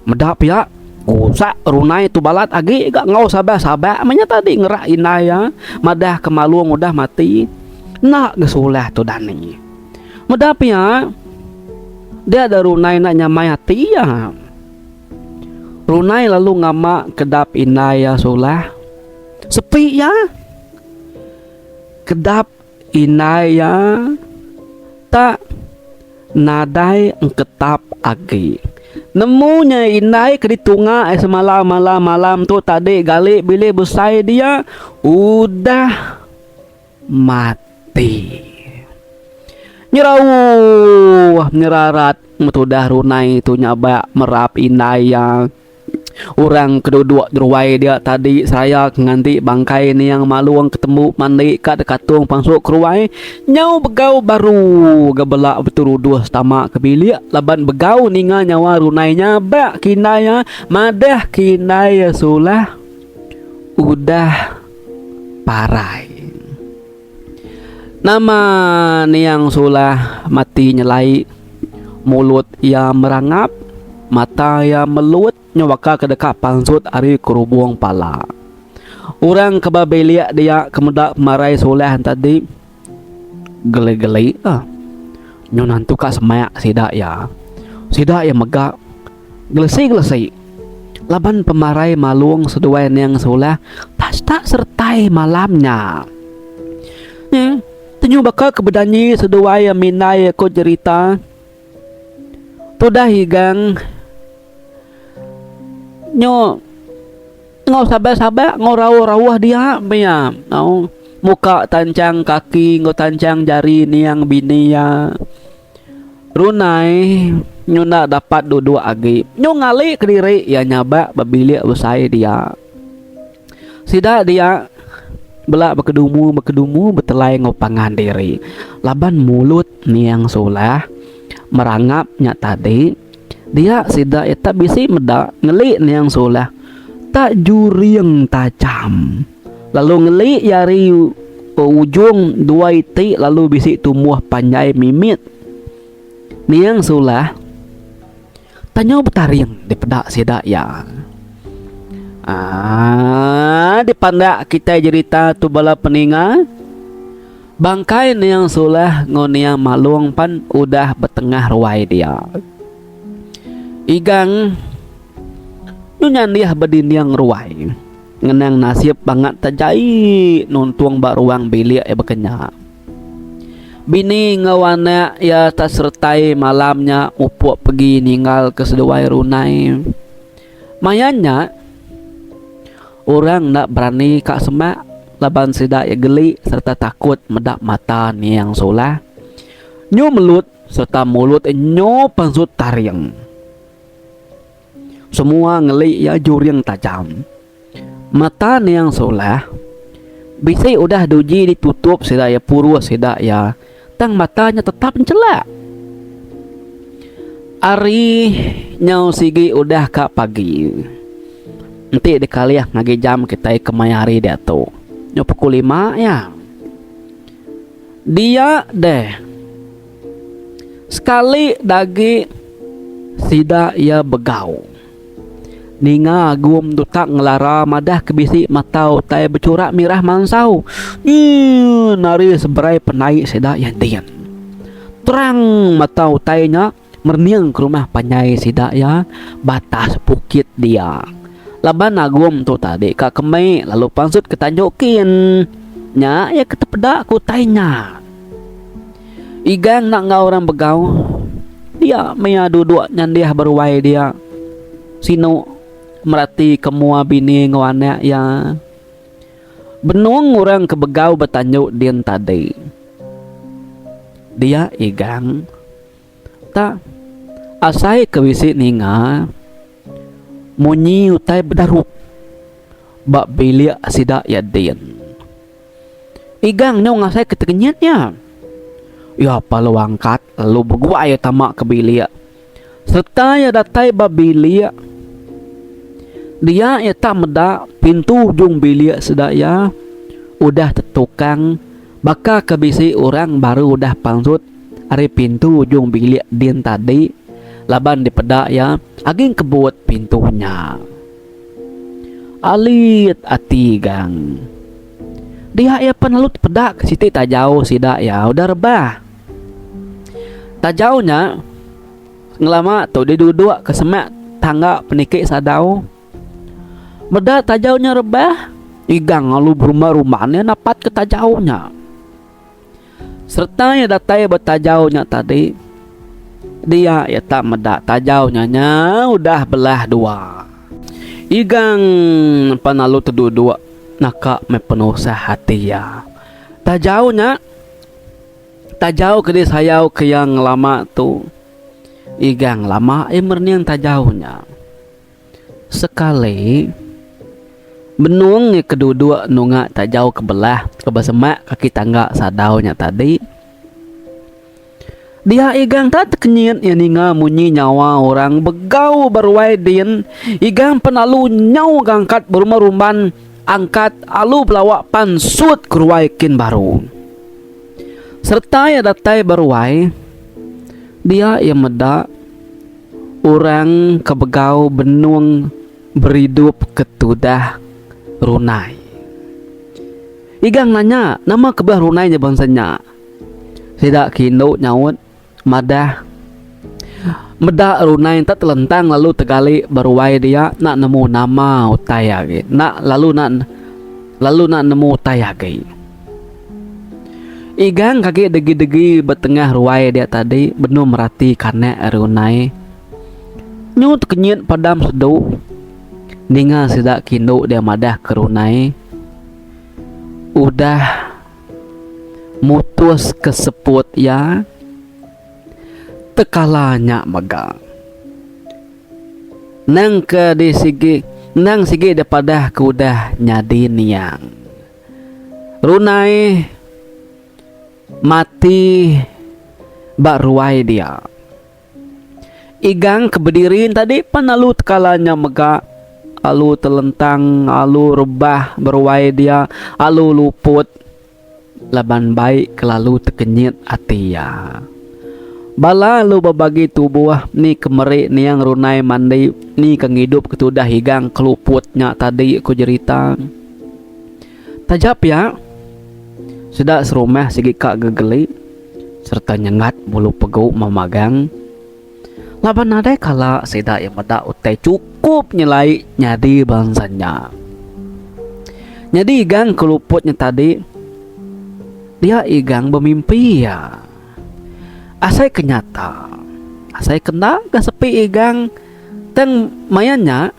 medap ya usak runai tu balat agi gak ngau sabak manya tadi ngerak inaya madah kemaluang udah mati nak gesulah tu dani medap ya dia ada runai nak nyamai hati ya runai lalu ngamak kedap inaya sulah sepi ya kedap inaya tak nadai ketap agi. Nemunya inai ke ditunga semalam malam tu tadi gali bila busai dia udah mati. Nyerarat metudah runai tu nyaba merap inai yang orang kedua ruai dia tadi saya nganti bangkai ni yang maluang ketemu mandi kat katung pangsuk keruai nyau begau baru gabela betul dua stama kebilik laban begau ninga nyawa runainya bak kinaya madah kinaya sulah udah parai. Nama ni yang sulah mati nyelai, mulut ia merangap, mata ia melut, nyawaka kedekap pangsut ari kerubung pala. Orang kebabelia dia kemudak marai soleh tadi gele-gele nyo nantu ka semayak sidak ya megak gelesi laban pemarai malung seduai yang soleh tak sertai malamnya tenyu bakal kebedanyi seduai minai ko cerita tu dah higang nyo ngau sabar ngau rawah dia punya muka tancang kaki ngau tancang jari ni yang bini ya runai nyo nak dapat dua agi nyo ngali ke diri ya nyaba babilik usai dia sidak dia belak berkedumu betelai ngau pangan diri laban mulut ni yang solah merangapnya tadi dia sidak ya tak bisi medak ngelik ni yang solah tak juriang tajam lalu ngelik yari ujung dua iti lalu bisi tumbuh panjai mimit ni yang solah tanya betariang di pedak sidak ya di pandak kita cerita tu bala peninga bangkai ni yang solah ngoni yang malung pan udah betengah ruai dia igang nunyan dia bedin yang ruai ngenang nasib banget tajai nuntuang bak ruang bilik bekenya bini ngawana ya tak sertai malamnya upuk pergi ninggal ke seduai runai mayanya orang nak berani kak semak laban sidak ya geli serta takut medak mata ni yang solah nyo melut serta mulut nyo pansut tariang semua ngelik ya juriang tajam mata ni yang solah bisa udah duji ditutup sidak ya puru sidak ya tang matanya tetap mencelak ari nyau sigi udah kak pagi nanti dikali ya ngagi jam kita kemayari dia tu nyo pukul 5 ya dia deh sekali dagi sida ia begau ninga gum tu tak ngelara madah kebisi matau tai bercorak mirah mansau nari seberai penai sida yang dian terang matau tainya merniang ke rumah panyai sida ya batas bukit dia laban agum tu tadi kak kemai lalu pansut ketanjukin nya ya ketepedak ku tainya igang nak ngau orang begau dia maya duduk nyandiah berwai dia sino merati kemua bini ngawana ya benung orang kebegau bertanjuk dian tadi dia igang tak asai kewisi ninga munyi utai bedaruk bak bilik sidak ya dian igang nyo ngasai ketekenyatnya ya palu angkat lalu berguai tamak ke bilik serta ya datai bak bilik dia ya tak medak pintu ujung bilik sidak ya udah tetukang baka kebisi orang baru udah pangsut hari pintu ujung bilik dian tadi laban dipedak ya aging kebut pintunya alit ati gang dia ya penelut pedak siti tak jauh sidak ya udah rebah tak jauhnya ngelama tuh dia duduk ke semak tangga penikik sadau beda tak jauhnya rebah igang lalu berumah-rumahnya napat ke tak jauhnya Serta ya datai bertajaunya tadi, dia ya tak medak tajaunya udah belah dua. Igang panalu terdua nakak mepenusa hati ya. Tajaunya tajau ke dia sayau ke yang lama tu. Igang lama merniang tajaunya. Sekali benung ya kedua nunga tajau kebelah kebesemak kaki tangga sadaunya tadi. Dia igang tak kenyin ya ninga munyi nyawa orang begau berwai din. Igang penalu nyau gangkat berumah-rumban angkat alu pelawak pansut kurwai kin baru. Serta ya datai berwai dia ya meda orang kebegau benung beridup ketudah runai. Igang nanya nama kebah runainya bangsanya. Tidak kino nyawut madah meda runai tak telentang lalu tegali berwai dia nak nemu nama utaya ge. Lalu nak nemu utaya ge. Igang kaki degi-degi betengah ruai dia tadi benu merati kane runai. Nyut kenyit padam sedu. Ninga sidak kino dia madah ke runai. Udah mutus keseput ya. Tekalanya maga. Nang ke di sigi nang sigi daripada kudah nyadi niang. Runai mati bak ruai dia. Igang kebedirin tadi panalu tekalanya maga. Alu telentang, alu rebah berwai dia, alu luput. Laban baik kelalu tekenyit hati ya. Bala lu berbagi tubuh ni kemerik ni yang runai mandi ni kengidup ketudah higang keluputnya tadi ku cerita. Tajap ya. Sudah serumah segi kak gegeli serta nyengat bulu pegu memagang. Laban nadai kala sida yang meda utai cukup nyelai nyadi bangsanya. Nyadi higang keluputnya tadi dia igang bermimpi ya. Asai kenyata, asai kena gak sepi igang. Teng mayanya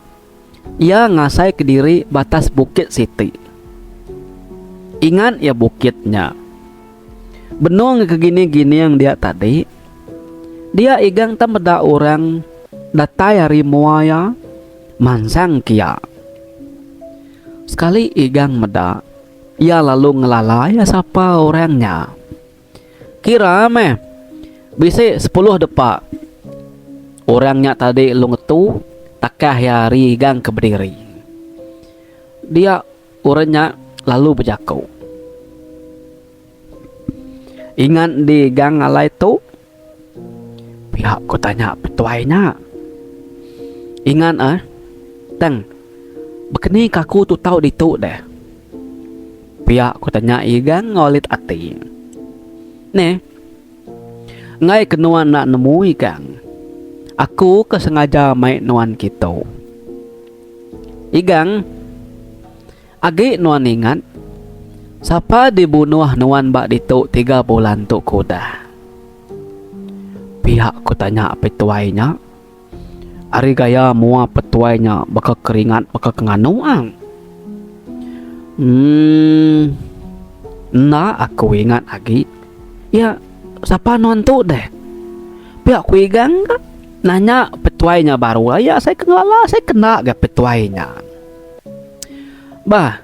ia ngasai ke diri batas Bukit Siti. Ingat ya bukitnya. Benung ke gini-gini yang dia tadi. Dia igang tak meda orang datai hari muaya mansang kia. Sekali igang meda, ia lalu ngelala ya siapa orangnya. Kira bisa 10 depak. Orangnya tadi lu ngetu takah ya igang ke berdiri. Dia orangnya lalu berjakau. Ingat di gang alai tu pihak ku tanya petuainya. Ingat tang begini kaku tu tahu ditu deh. Pihak ku tanya igang ngolit ati. Nih ngai kenuan nak nemu igang. Aku kesengaja main nuan kita. Igang agi nuan ingat siapa dibunuh nuan bak ditu 3 bulan tu kuda. Pihak ku tanya petuainya. Ari gaya mua petuainya bakal keringat bakal kenganuang. Nah aku ingat lagi. Ya siapa nonton deh. Pihak ku igang nanya petuainya baru. Ya saya kena gak petuainya. Bah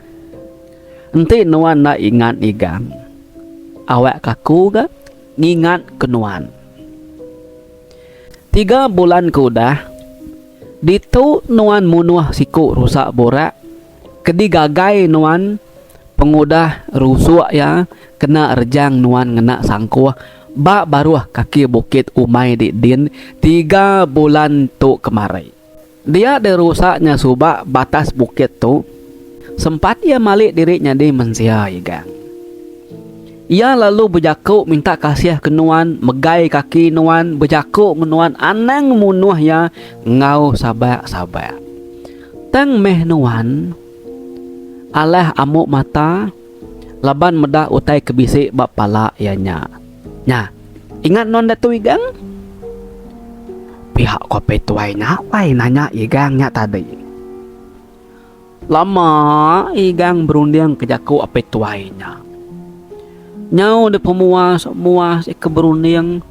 enti nuan nak ingat igang. Awak kaku gak ngingat kenuan. 3 bulan kudah ditu nuan munuh siku rusak borak. Kedi gagai nuan pengudah rusuk ya. Kena rejang nuan ngena sangkuh. Bak baruah kaki bukit umai di din 3 bulan tu kemarin. Dia derusaknya subak batas bukit tu. Sempat ia malik dirinya di mensia igang. Ia lalu berjakuk minta kasih ke nuan, megai kaki nuan, berjakuk menuan anang munuh ya ngau sabak. Tang meh nuan alah amuk mata laban medah utai kebisik bak pala ya nya. Nya, ingat non datu igang? Pihak kopi tuai nya, wai nanya igang nya tadi. Lama igang berunding ke jaku api tuai nya. Nyau de pemuas muas keberunding.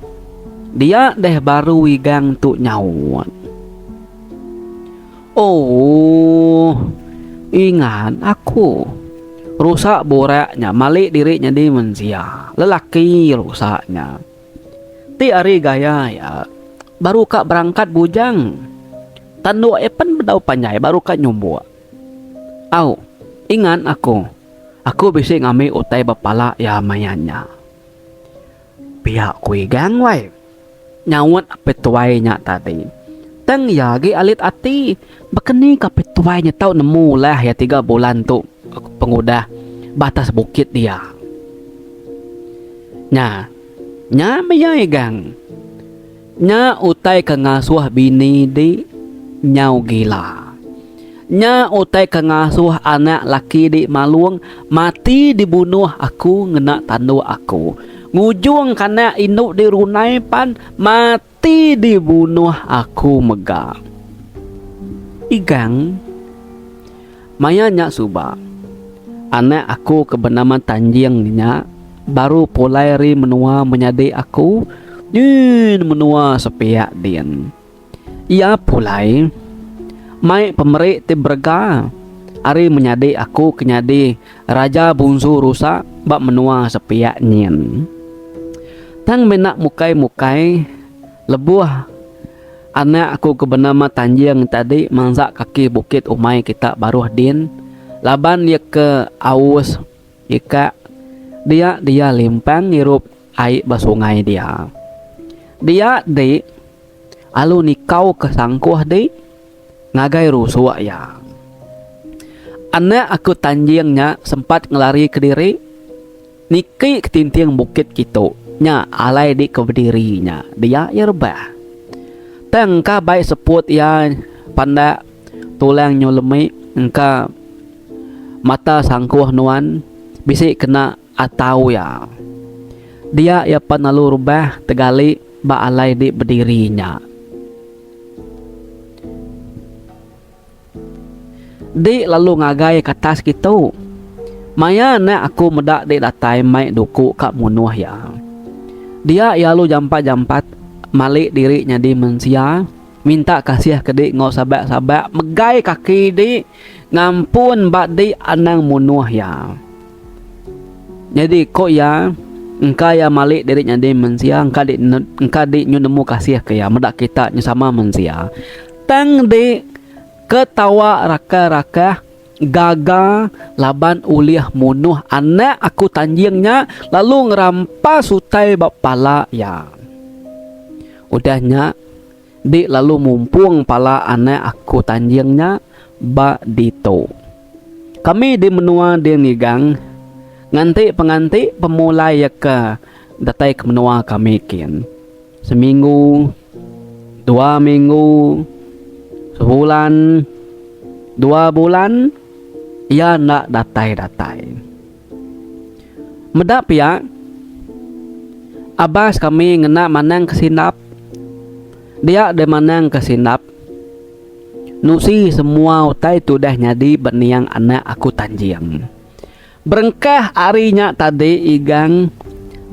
Dia deh baru igang tu nyauan. Oh, ingat aku rusak boraknya malik dirinya di mensia lelaki rusaknya ti ari gaya ya baru kak berangkat bujang tanduk epen bedau panjai baru kak nyumbu au ingat aku bisa ngambil utai bapala ya mayanya pihak kuigang wai nyawat apa tuainya tadi teng ya gi alit ati bekeni kapituainya tau nemu lah ya 3 bulan tu pengudah batas bukit dia nya maya igang nya utai ke ngasuh bini di nyau gila nya utai ke ngasuh anak laki di maluang mati dibunuh aku ngena tandu aku ngujung karena induk di runai pan mati dibunuh aku megah igang maya nya suba anak aku kebenama tanjingnya baru pulai ri menua menyadi aku din menua sepiak din ia pulai mai pemerik ti berga ari menyadi aku kenyadi raja bungsu rusak bak menua sepiak nyen tang menak mukai lebuh anak aku kebenama tanjing tadi mangsak kaki bukit umai kita baru din laban dia ke aus ika dia limpang ngirup air basungai dia di alu nikau kesangkuh di ngagai rusuh ya anak aku tanjingnya sempat ngelari ke diri niki ketinting bukit gitu nya alai di ke berdirinya dia yerbah tengka baik seput ya panda tulang nyolemi engka mata sangkuh nuan bisik kena atau ya dia ya panalu rubah tegali ba alai di berdirinya di lalu ngagai ke atas gitu maya na aku medak di datai mai duku kak munuh ya dia ya lu jampat malik dirinya di mensia minta kasih ke dik ngau sabak megai kaki di ngampun bak di anang munuh ya jadi kok ya engka ya malik dirinya di mensia engka di nemu kasih ke ya medak kita sama mensia tang di ketawa raka gaga laban uliah munuh anak aku tanjingnya lalu ngerampas utai bapala ya udahnya di lalu mumpung pala anak aku tanjingnya ba dito kami di menua di nigang nganti penganti pemulai ya ke datai ke menua kami kin seminggu 2 minggu sebulan 2 bulan ia nak datai medap ya abas kami ngena manang kesinap dia de manang kesinap nusi semua utai tu dah nyadi beniang anak aku tanjing berengkah arinya tadi igang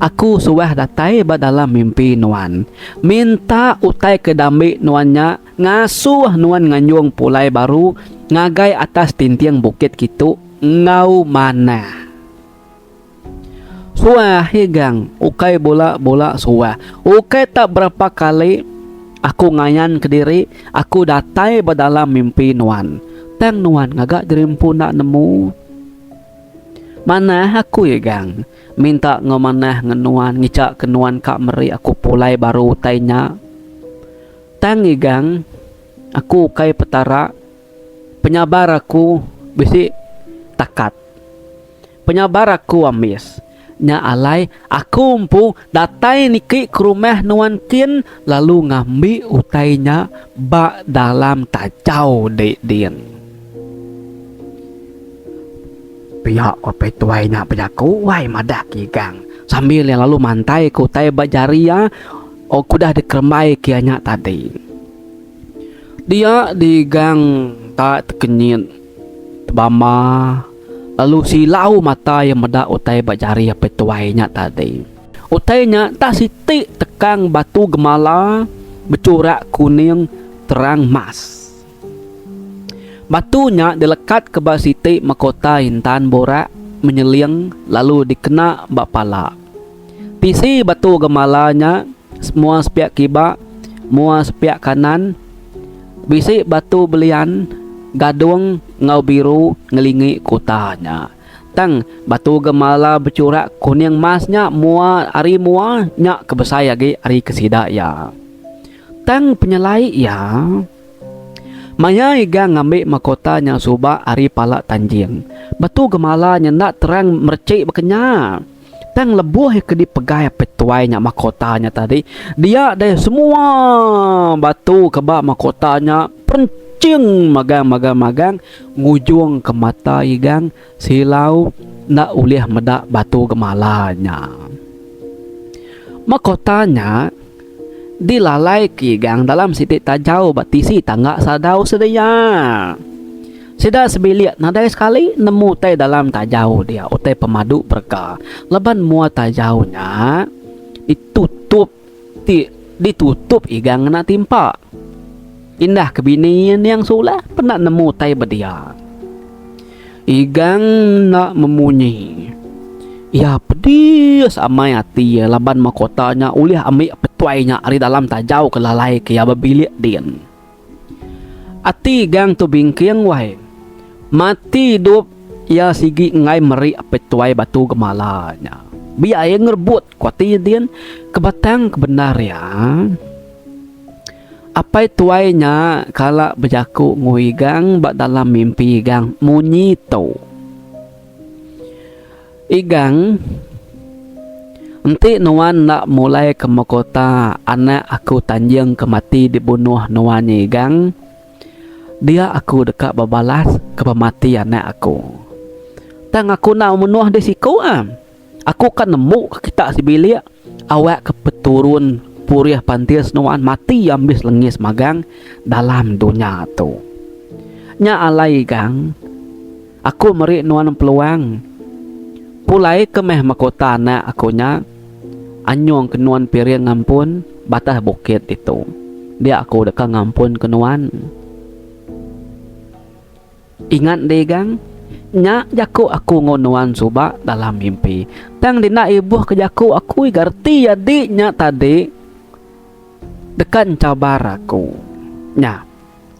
aku suah datai dalam mimpi nuan minta utai kedambi nuannya ngasuh nuan nganyung pulai baru ngagai atas tintiang bukit gitu ngau mana suah higang ukai bola suah ukai tak berapa kali aku ngayan ke diri aku datai dalam mimpi nuan tang nuan ngagak dirimpu nak nemu mana aku higang minta ngomanah ngenuan ngicak kenuan kak meri aku pulai baru tanya tang higang aku ukai petara penyabar aku bisi takat penyabar aku amis nya alai aku umpu datai niki ke rumah nuan kin lalu ngambi utainya bak dalam tacau dek din Pihak kopi tuainya berjaku wai madah kigang. Sambil yang lalu mantai kutai bajari ya. Oh kudah dikerembai kianya tadi. Dia digang tak terkenyit bama. Lalu silau mata yang medak utai bajari apa tuainya tadi. Utainya tak siti tekang batu gemala bercorak kuning terang mas. Batunya dilekat ke bawah siti mahkota intan borak menyeling lalu dikena bak pala. Tisi batu gemalanya semua sepiak kibak, semua sepiak kanan. Bisi batu belian gadung ngau biru ngelingi kotanya. Tang batu gemala bercorak kuning masnya mua ari mua nyak kebesai lagi ari kesida ya. Tang penyelai ya. Maya iga ngambil mahkotanya subak ari pala tanjing. Batu gemalanya nak terang mercik berkenya. Tang lebuh ke dipegai petuainya mahkotanya tadi. Dia dah semua batu kebak mahkotanya pencing magang ngujung ke mata igang silau nak ulih medak batu gemalanya. Mahkotanya dilalai kigang dalam sitik tajau batisi tanggak sadau sedaya. Sida sebiliat nadai sekali nemu tai dalam tajau dia utai pemadu berkah. Leban mua tajaunya ditutup igang nak timpa. Indah kebinian yang sulah pernah nemu tai bedia. Igang nak memunyi. Ya pedis amai hati ya laban mahkotanya ulih ambil petuainya ari dalam tajau kelalai ke ya babilik din. Ati gang tu bingking wai. Mati hidup ya sigi ngai meri petuai batu gemalanya. Biar yang ngerebut kuati din kebatang kebenar ya. Apa tuainya kala berjaku nguigang bak dalam mimpi gang munyi tu. Igang enti nuan nak mulai ke mahkota anak aku tanjeng kemati dibunuh nuan igang. Dia aku dekat berbalas ke pemati anak aku. Tang aku nak menuah di siku aku kan nemu kita si bilik awak ke peturun puriah pantis nuan mati ambis lengis magang dalam dunia tu. Nya alai gang aku meri nuan peluang. Pulai ke meh mahkota anak akunya anyong kenuan piring ngampun batas bukit itu. Dia aku dekat ngampun kenuan. Ingat deh gang, nyak jaku aku ngonuan subak dalam mimpi. Tang dina ibuh ke jaku aku garti jadi nyak tadi dekat cabar aku. Nya,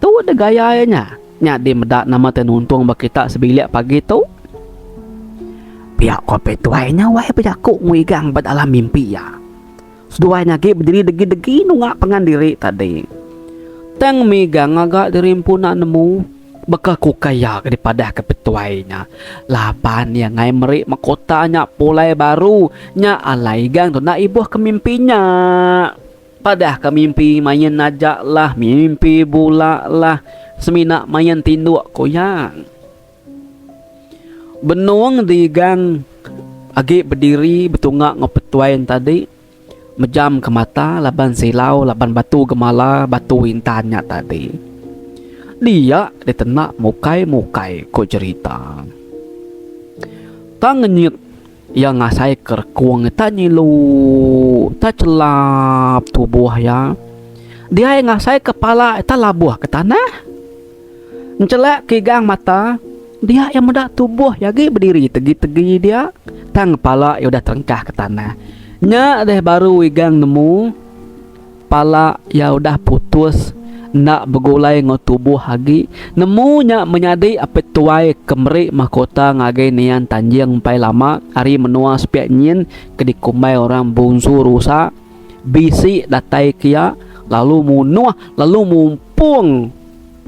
tu ada gayanya. Nyak di medak nama tenuntung bakita sebilik pagi tu. Pihak kopi tuainya wai berjaku nguigang pada dalam mimpi ya. Seduanya ge berdiri degi-degi nungak pengan diri tadi. Tang migang agak dirimpunan nemu bakal ku kaya daripada kepetuainya. Laban yang ngai merik mahkotanya pulai baru nya alai gang tu nak ibuh ke mimpinya. Padah ke mimpi main najak lah, mimpi bulak lah, seminak main tinduk koyang. Benung di gang agi berdiri betungak ngopetuain tadi mejam ke mata laban silau laban batu gemala batu intannya tadi. Dia ditenak mukai ko cerita. Tangenyit yang ngasai kerkuang tak nyilu tak celap tubuh ya. Dia yang ngasai kepala tak labuh ke tanah. Mencelak ke gang mata. Dia yang mendak tubuh yagi berdiri tegi-tegi dia. Tang kepala ya udah terengkah ke tanah. Nya deh baru igang nemu pala ya udah putus nak bergulai ngo tubuh lagi. Nemu nya menyadi apa tuai kemeri mahkota ngagai nian tanjeng pai lama hari menua sepiak nyin ke dikumbai orang bungsu rusa bisi datai kia lalu munuah lalu mumpung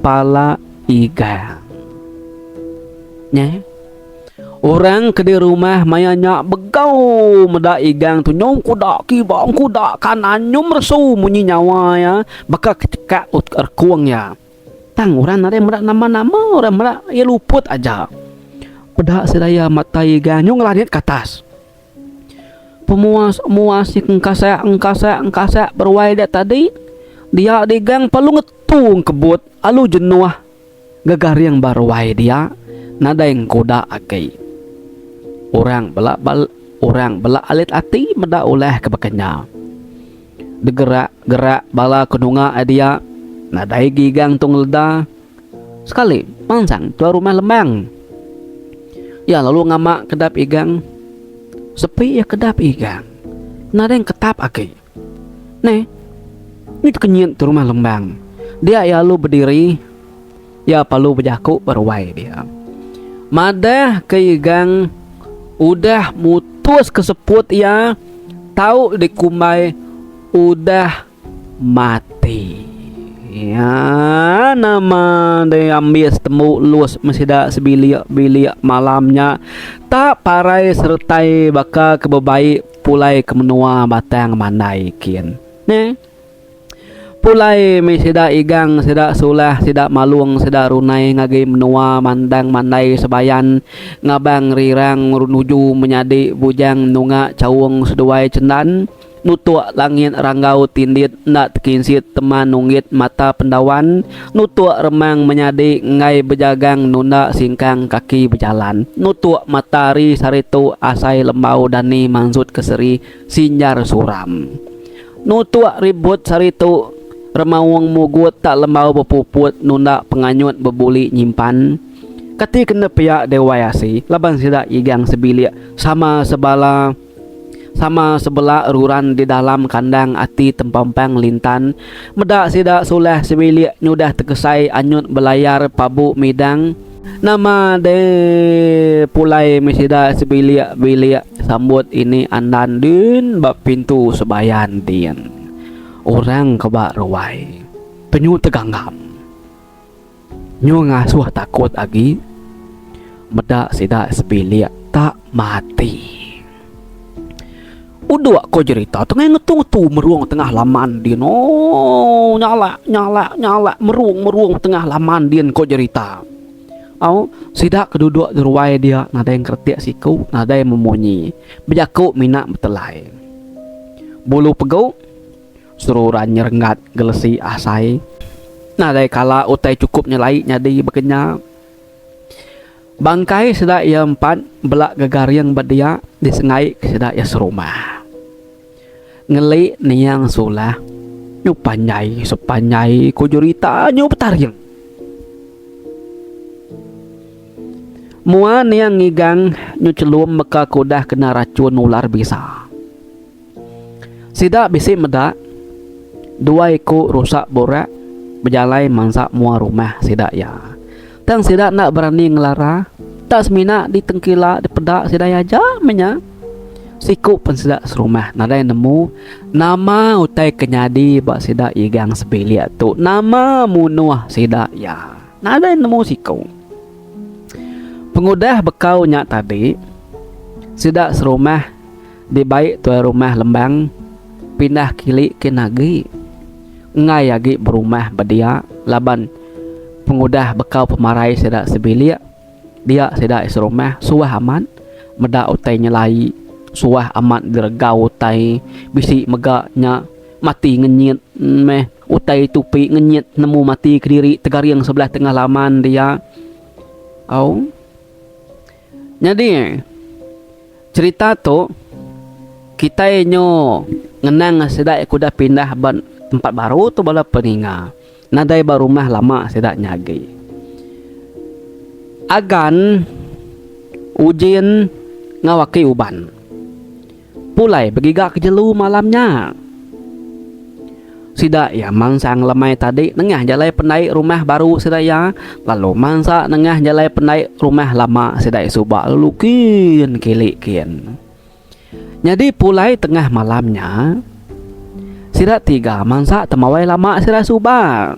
pala iga. Nya orang ke di rumah mayanya begau medak igang tu nyong kuda kibang kuda kanan nyom resu munyi nyawa ya bakal kecekak erkuang ya. Tang orang ada medak nama-nama orang medak ya luput aja. Pedak sedaya mata igang nyu ngelariat ke atas. Pemuas engkasa berwai dia tadi. Dia digang palu ngetung kebut alu jenuah gagar yang berwai dia nada yang kuda agai. Orang belak alit ati meda oleh kebakanya. Degerak-gerak bala kedunga dia nadai gigang tung leda sekali mangsang tua rumah lembang. Ya lalu ngamak kedap igang sepi ya kedap igang nada yang ketap agai. Nih ini kenyit tu rumah lembang. Dia ya lalu berdiri ya palu berjaku berwai dia. Madah ke igang udah mutus keseput ya tahu dikumai udah mati. Ya nama dia ambil temu luas masih dah sebilik malamnya tak parai sertai baka kebebaik pulai kemenua batang mandai kian. Nih pulai sida igang sida sulah sida malung sida runai ngagi menua mandang mandai sebayan ngabang rirang menuju menyadi bujang nunga cawung seduai cendan nutuk langit ranggau tindit nak tekinsit teman nungit mata pendawan nutuk remang menyadi ngai bejagang nunda singkang kaki berjalan nutuk matahari saritu asai lembau dani mansut keseri sinjar suram nutuk ribut saritu remawang mugut tak lembau berpuput nunda penganyut berbuli nyimpan kati kena pihak dewayasi laban sida igang sebilik sama sebelah ruran di dalam kandang ati tempampang lintan medak sida soleh sebilik nyudah terkesai anyut belayar pabu midang nama de pulai mesida sebilik sambut ini andan din bab pintu sebayan din. Orang kebak ruai penyu teganggam nyu ngasuh takut lagi medak sida sebilik tak mati. Udah kau cerita tengah ngetung meruang tengah laman din nyala meruang tengah laman din kau cerita sida keduduk di ruai dia nada yang kertiak siku nada yang memunyi bejaku minak betelai bulu pegau sururan nyerenggat gelesi asai nada kala utai cukup nyelai nyadi bekenya bangkai sida ia empat belak gagar yang badia disengai sida ia serumah ngeli niang sulah nyu panjai ko jurita nyu betaring mua niang ngigang nyu celum meka kudah kena racun ular bisa sida bisi medak dua iku rusak borak berjalai mangsa mua rumah sida ya tang sida nak berani ngelara tak semina ditengkila dipedak sida aja menya siku pun sida serumah nada yang nemu nama utai kenyadi bak sida igang sebilik tu nama munuah sida ya nada yang nemu siku pengudah bekau nyak tadi sida serumah di baik tua rumah lembang pindah kili ke nagi ngai agi berumah bedia laban pengudah bekau pemarai sida sebilik dia sida serumah suah aman medak utai nyelai suah amat dirgau utai bisi megaknya mati ngenyit meh utai tupi ngenyit nemu mati kediri tegari yang sebelah tengah laman dia jadi cerita tu kita nyo ngenang sedak kuda pindah ban tempat baru tu bala peninga nadai baru rumah lama sedak nyagi agan ujian ngawaki uban pulai begigak kejelu malamnya sida ya mangsang lemai tadi nengah jalai pendai rumah baru sida ya lalu mangsa nengah jalai pendai rumah lama sida subak lalu kian jadi pulai tengah malamnya sida tiga mangsa temawai lama sida subak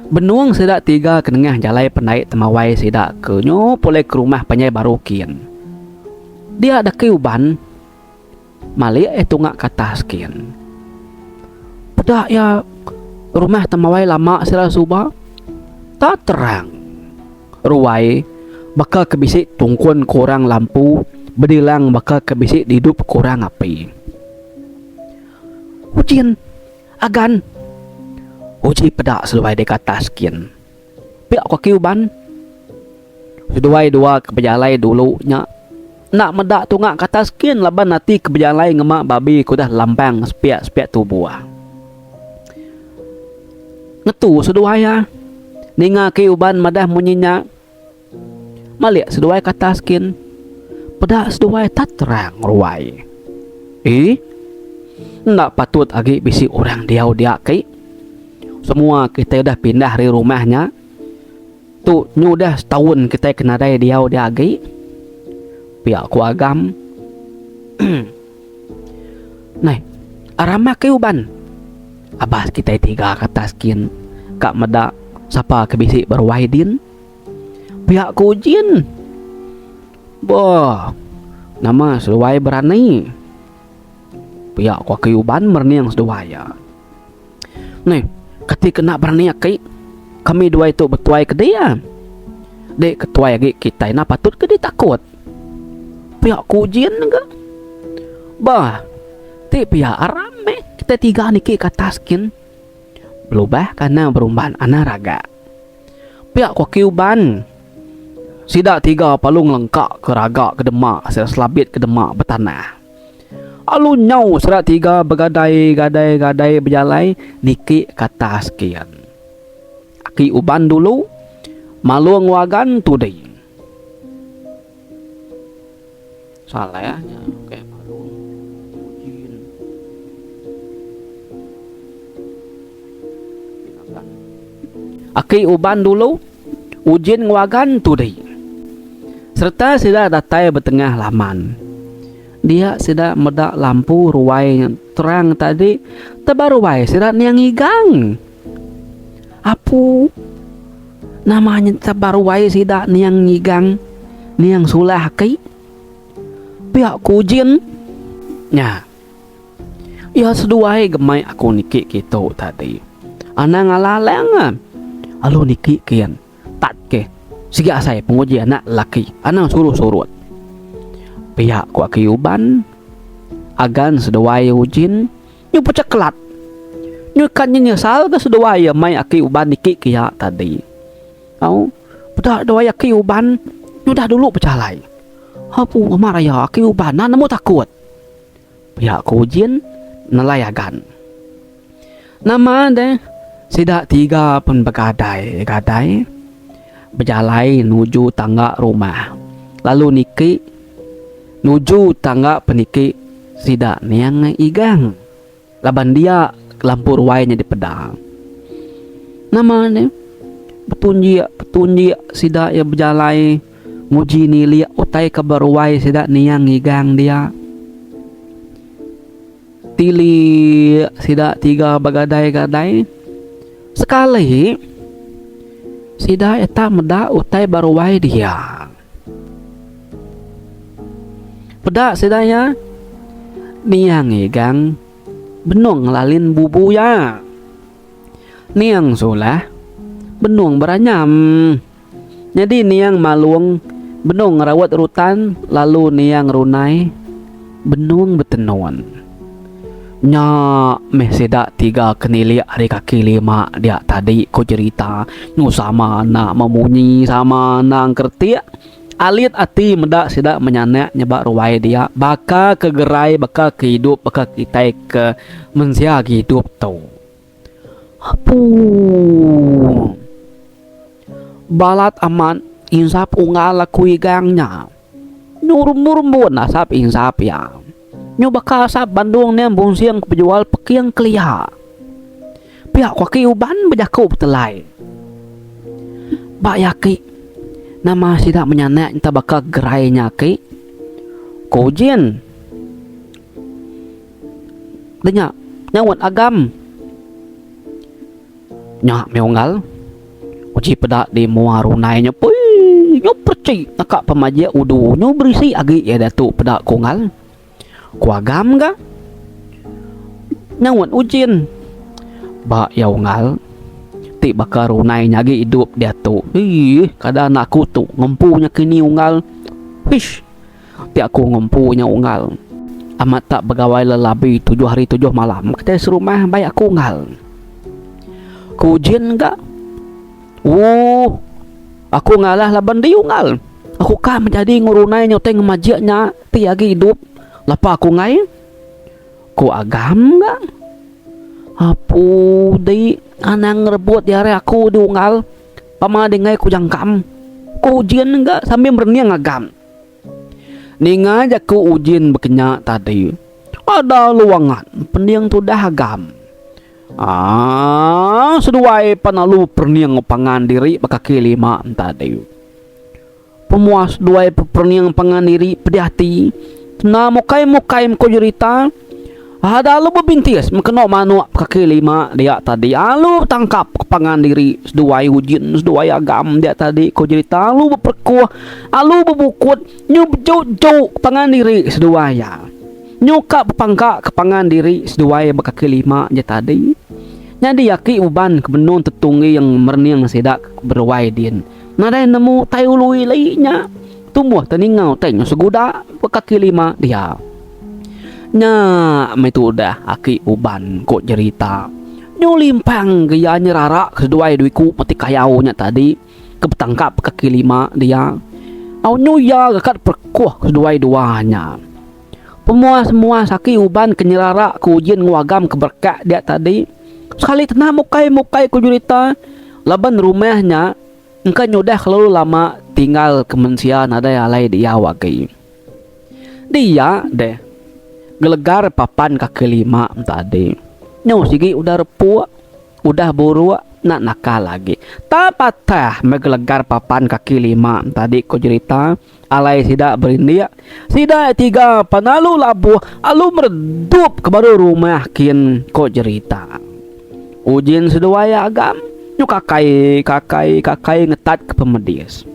benuang sida tiga ke nengah jalai pendai temawai sida ke nyo pulai ke rumah penyai baru kian dia ada kiuban mali itu ngak kata skin pedak ya rumah temawai lama sila subah tak terang ruai bakal kebisik tungkun kurang lampu, bedilang bakal kebisik hidup kurang api. Ujian agan uji pedak seluai dek atas kian. Piak kaki uban seduai dua kebejalai dulu nya nak medak tungak kata skin laban nanti kebejalai ngemak babi ku dah lampang sepiak tubuh. Ngetu seduaya ninga ke uban madah munyinya malik seduai kata skin pedak seduai tak terang ruai. Nak patut agi bisi orang dia ke semua kita dah pindah dari rumahnya tu nyudah setahun kita kena day dia agi pihak ku agam. Nah arama ke uban abas kita tiga kata skin kak medak siapa kebisi berwahidin pihak ku jin boh nama seluai berani pihak ku keuban merniang seduaya. Nih ketika nak berani kai kami dua itu bertuai ke dia dek ketuai lagi kita nak patut ke dia takut pihak ku jin enggak bah ti pihak arame kita tiga niki kata skin berubah karena berumban anaraga pihak ku keuban sidak tiga palung lengkak ke raga ke demak selabit ke demak bertanah alu nyau serat tiga bergadai berjalai niki kata sekian aki uban dulu maluang wagan tudai salah ya kayak maluang ujin aki uban dulu ujin wagan tudai serta sudah datai bertengah laman dia sudah medak lampu ruai terang tadi tebar ruai sudah niang igang apu namanya tebar ruai sudah niang igang niang sulah kai pihak kujin nya ya seduai gemai aku niki gitu tadi ana ngalaleng alu niki kian tak ke siga saya penguji anak laki ana suruh pihak ku aki uban agan seduai ujin nyu peceklat nyu kan nyesal ke seduai mai aki uban niki kia tadi au pedak doai aki uban nyu dah dulu pecalai hapu maraya aki uban na nemu takut pihak ku ujin nelayagan nama deh sidak tiga pun begadai berjalai nuju tangga rumah lalu niki nuju tangga peniki sidak niang igang laban dia lampu ruainya di pedang namanya petunji sidak ya berjalai muji nili utai kabar ruai sidak niang igang dia tili sidak tiga bagadai sekali sidak eta meda utai baruai dia pedak sedaya niang igang benung lalin bubu ya niang sulah benung beranyam jadi niang maluang benung rawat rutan lalu niang runai benung betenuan nya meh sedak tiga kenili hari kaki lima dia tadi ko cerita nu sama nak memunyi sama nang kerti alit ati medak sidak menyanak nyebak ruai dia bakal kegerai bakal kehidup bakal kita ke mensia hidup tau apu balat aman insap unggal lakui gangnya nurmur nasap insap ya nyu bakal sap Bandung ni bung siang penjual pekiang kelia pihak kaki uban berjaku betelai bak yaki nama sidak menyanak entah bakal gerai nyaki kojin denya nyawat agam nyak meonggal uji pedak di mua runainya pui nyo perci nakak pemaja udu nyo berisi agi ya datuk pedak kongal ku agam ga nyawat ujin bak yaungal ti bakar runai nyagi hidup dia tu. Kada anakku tu ngempunya kini unggal. Hish. Ti aku ngempunya unggal. Amat tak begawai lelabi 7 hari 7 malam. Kita serumah baik aku unggal. Kujian enggak? Aku ngalah laban dia unggal. Aku kan menjadi ngurunai nyoteng ngemajaknya ti lagi hidup. Lapa aku ngai? Ku agam enggak? Apu di anang rebut di hari aku diunggal. Pama dengai ku jangkam. Ku ujian enggak sambil berniang agam. Ninga aja ku ujian berkenyak tadi. Ada luangan pendiang tu dah agam. Seduai panalu perniang pangan diri bakaki 5 tadi. Pemuas duai perniang pangan diri pedihati. Na mukai ko cerita. Ada lu bebintis mengenok manu kaki 5 dia tadi. Lu tangkap kepangan diri seduai ujian seduai agam dia tadi ko cerita. Lu berperkuah, lu berbukut, nyujuk kepangan diri seduai ya. Nyuka pepangka kepangan diri seduai bekaki 5 dia tadi. Jadi yaki uban kebenun tetungi yang merniang sedak berwai din. Nadai nemu tayului lainnya. Tumbuh teningau tengok seguda bekaki 5 dia. Nya metu dah aki uban kok cerita. Nyo limpang gaya nyerara keduai duiku mati kayau nya tadi kebetangkap kaki 5 dia. Au nyo ya gakat perkuah keduai duanya. Pemuas aki uban kenyerara ku ujian nguagam keberkah dia tadi. Sekali tenah mukai ku cerita laban rumahnya engka nyodah kalau lama tinggal kemensian ada alai dia wagai. Dia deh gelegar papan kaki 5 tadi. Nyo sigi udah repu, udah buru nak nakal lagi. Tapatah megelegar papan kaki 5 tadi ko cerita alai sida berindia. Sida 3 panalu labuh alu meredup ke baru rumah kin ko cerita. Ujian seduaya agam nyo kakai ngetat ke pemedis.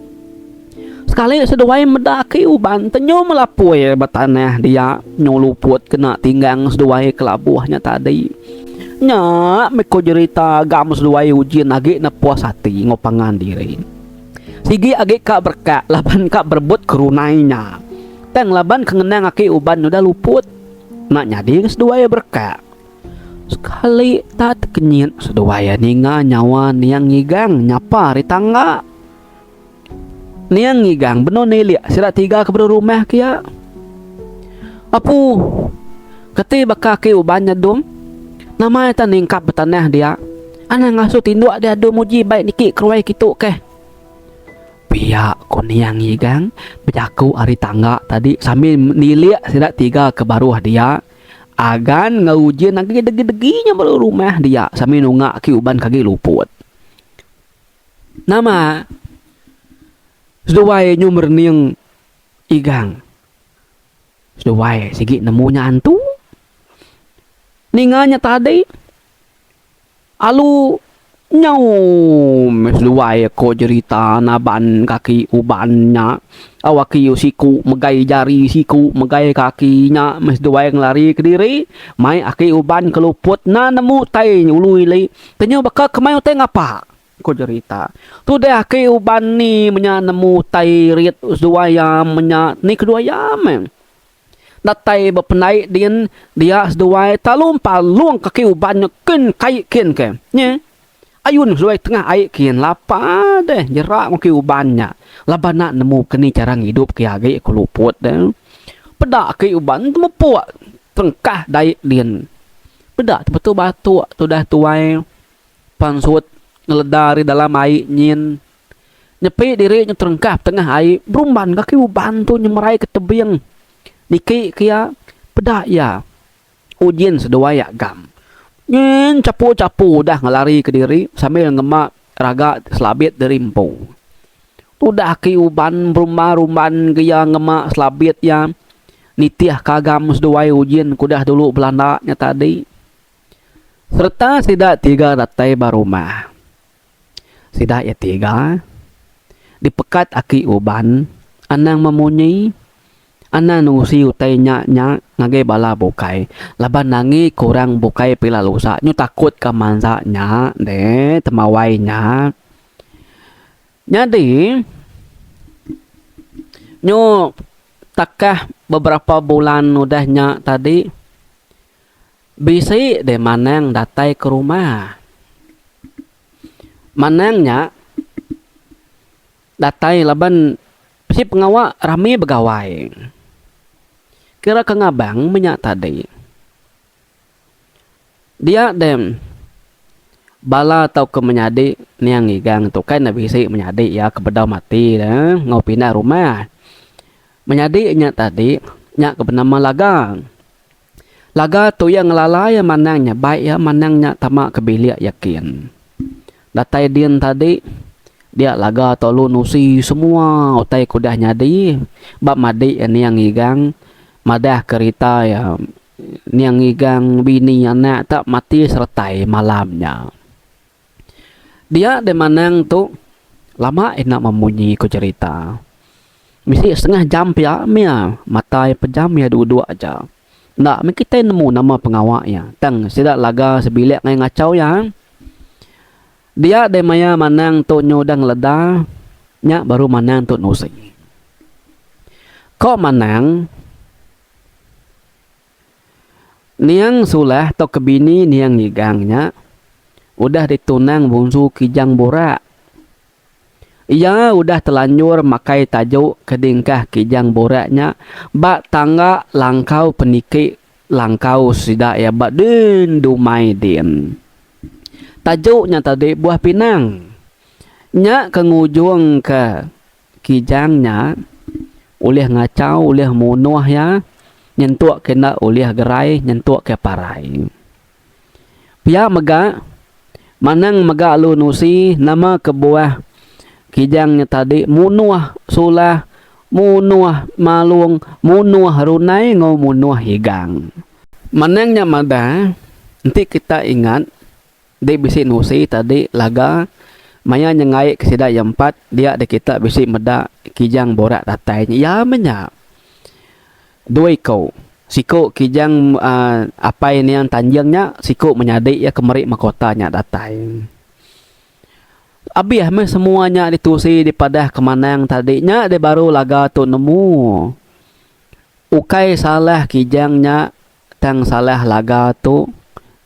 Sekali seduai medaki uban tenyo melapui batanah dia nyoluput kena tinggang seduai kelabuhnya tadi. Nya meko cerita gam seduai ujian agi na puas hati ngopangan diri. Sigi agi kak berkak laban kak berebut kerunainya. Teng laban kengenang aki uban udah luput. Nak nyadi seduai berkak. Sekali tak kenyit seduai ninga nyawa niang ngigang nyapa di tangga. Niang ngigang benon nelia sira 3 ke rumah kia. Apu keti bakaki ubannya dom. Nama eta ningkap betanah dia. Ana ngasuh tinduk dia dom uji baik niki keruai kitu keh. Pihak ko niang ngigang bejaku ari tangga tadi sambil nilia sira 3 ke baruah dia. Agan ngaujian lagi degi-deginya baru rumah dia sambil nunggak ki uban kaki luput. Nama seduai nyo merniang igang. Seduai sigi nemunya antu. Ninganya tadi. Alu nyau seduai ko cerita naban kaki ubannya. Awaki siku megai jari siku megai kakinya seduai ngelari ke diri. Mai aki uban keluput na nemu tai ului li. Tanya bakal kemayu teng apa? Ko cerita tu dah ke uban ni menya nemu tai rit seduaya menya ni kedua yam datai bepenai dia seduai talum palung kaki uban ken kai ken ke nya ayun seduai tengah ai ken lapa deh jerak kaki ubannya labana nemu keni cara hidup ke age keluput deh pedak ke uban tu mepuak tengkah dai din pedak betul batu tu dah tuai pansut ngeledari dalam air nyin nyepi diri nyerengkap tengah air berumban kaki uban tu nyemerai ke tebing niki kia pedak ya ujian seduai agam nyin capu dah ngelari ke diri sambil ngemak raga selabit dari empu udah kaki uban berumban kia ngemak selabit ya nitiah kagam seduai ujian kudah dulu Belanda nya tadi serta tidak 3 datai barumah. Sida ya 3 dipekat aki uban anang memunyi Ana nusi utai nya ngage bala bukai. Laban nangi kurang bukai pila lusa. Nyu takut ke mansa nya de temawai nya. Jadi nyu takah beberapa bulan udahnya tadi bisi de manang datai ke rumah. Manangnya datai laban si pengawa rame begawai. Kira kengabang menyak tadi. Dia dem bala tau ke menyadi niang igang tu kan nabi si menyadi ya ke bedau mati dah ngau pindah rumah. Menyadi nya tadi nya ke bernama Laga. Laga tu yang lalai manangnya baik ya manangnya tamak kebiliak yakin. Datai dian tadi dia Laga tolu nusi semua utai kudah nyadi bab madi niang igang madah kerita ya niang igang bini anak tak mati sertai malamnya. Dia de manang tu lama enak memunyi ku cerita. Mesti setengah jam ya mia matai pejam ya dua-dua aja. Ndak me kita nemu nama pengawaknya. Tang sidak Laga sebilik ngai ngacau ya. Dia de maya manang tu nyodang leda nya baru manang tu nusi. Kok manang niang sulah tok kebini niang ngigangnya udah ditunang bungsu kijang borak. Ia udah telanjur makai tajuk kedingkah kijang boraknya bak tangga langkau peniki langkau sidak ya bak din dumai din. Tajuknya tadi buah pinang. Nya kengujung ke kijangnya ulih ngacau ulih munuh ya. Nyentuk kena ulih gerai nyentuk ke parai. Pia mega manang mega lu nusi nama kebuah kijangnya tadi munuah sulah munuah malung munuah runai ngau munuah higang. Manangnya mada nanti kita ingat di bisi nusi tadi Laga maya nyengai kesida yang 4 dia de kita bisi meda kijang borak datainya ya menya. Dua kau siku kijang apa ini yang tanjangnya siku menyadi ya kemari mahkotanya datai. Abi me semuanya ditusi di padah kemanang tadinya de baru Laga tu nemu. Ukai salah kijangnya tang salah Laga tu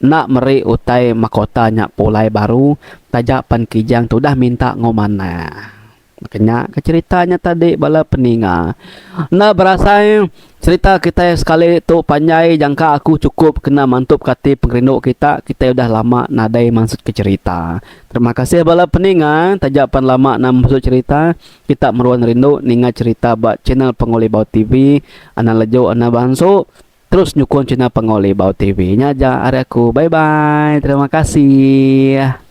nak meri utai mahkotanya pulai baru tajapan kijang tu dah minta ngomana. Makanya ceritanya tadi bala peninga. Nah berasa cerita kita sekali tu panjai jangka aku cukup kena mantup kati pengerinduk kita. Kita udah lama nadai maksud ke cerita. Terima kasih bala peninga tajapan lama nam masuk cerita. Kita meruan rindu ninga cerita bak channel Pengoli Bau TV. Ana lejo ana banso. Terus nyukun channel Pengoli Bau TV nya aja aku. Bye bye. Terima kasih.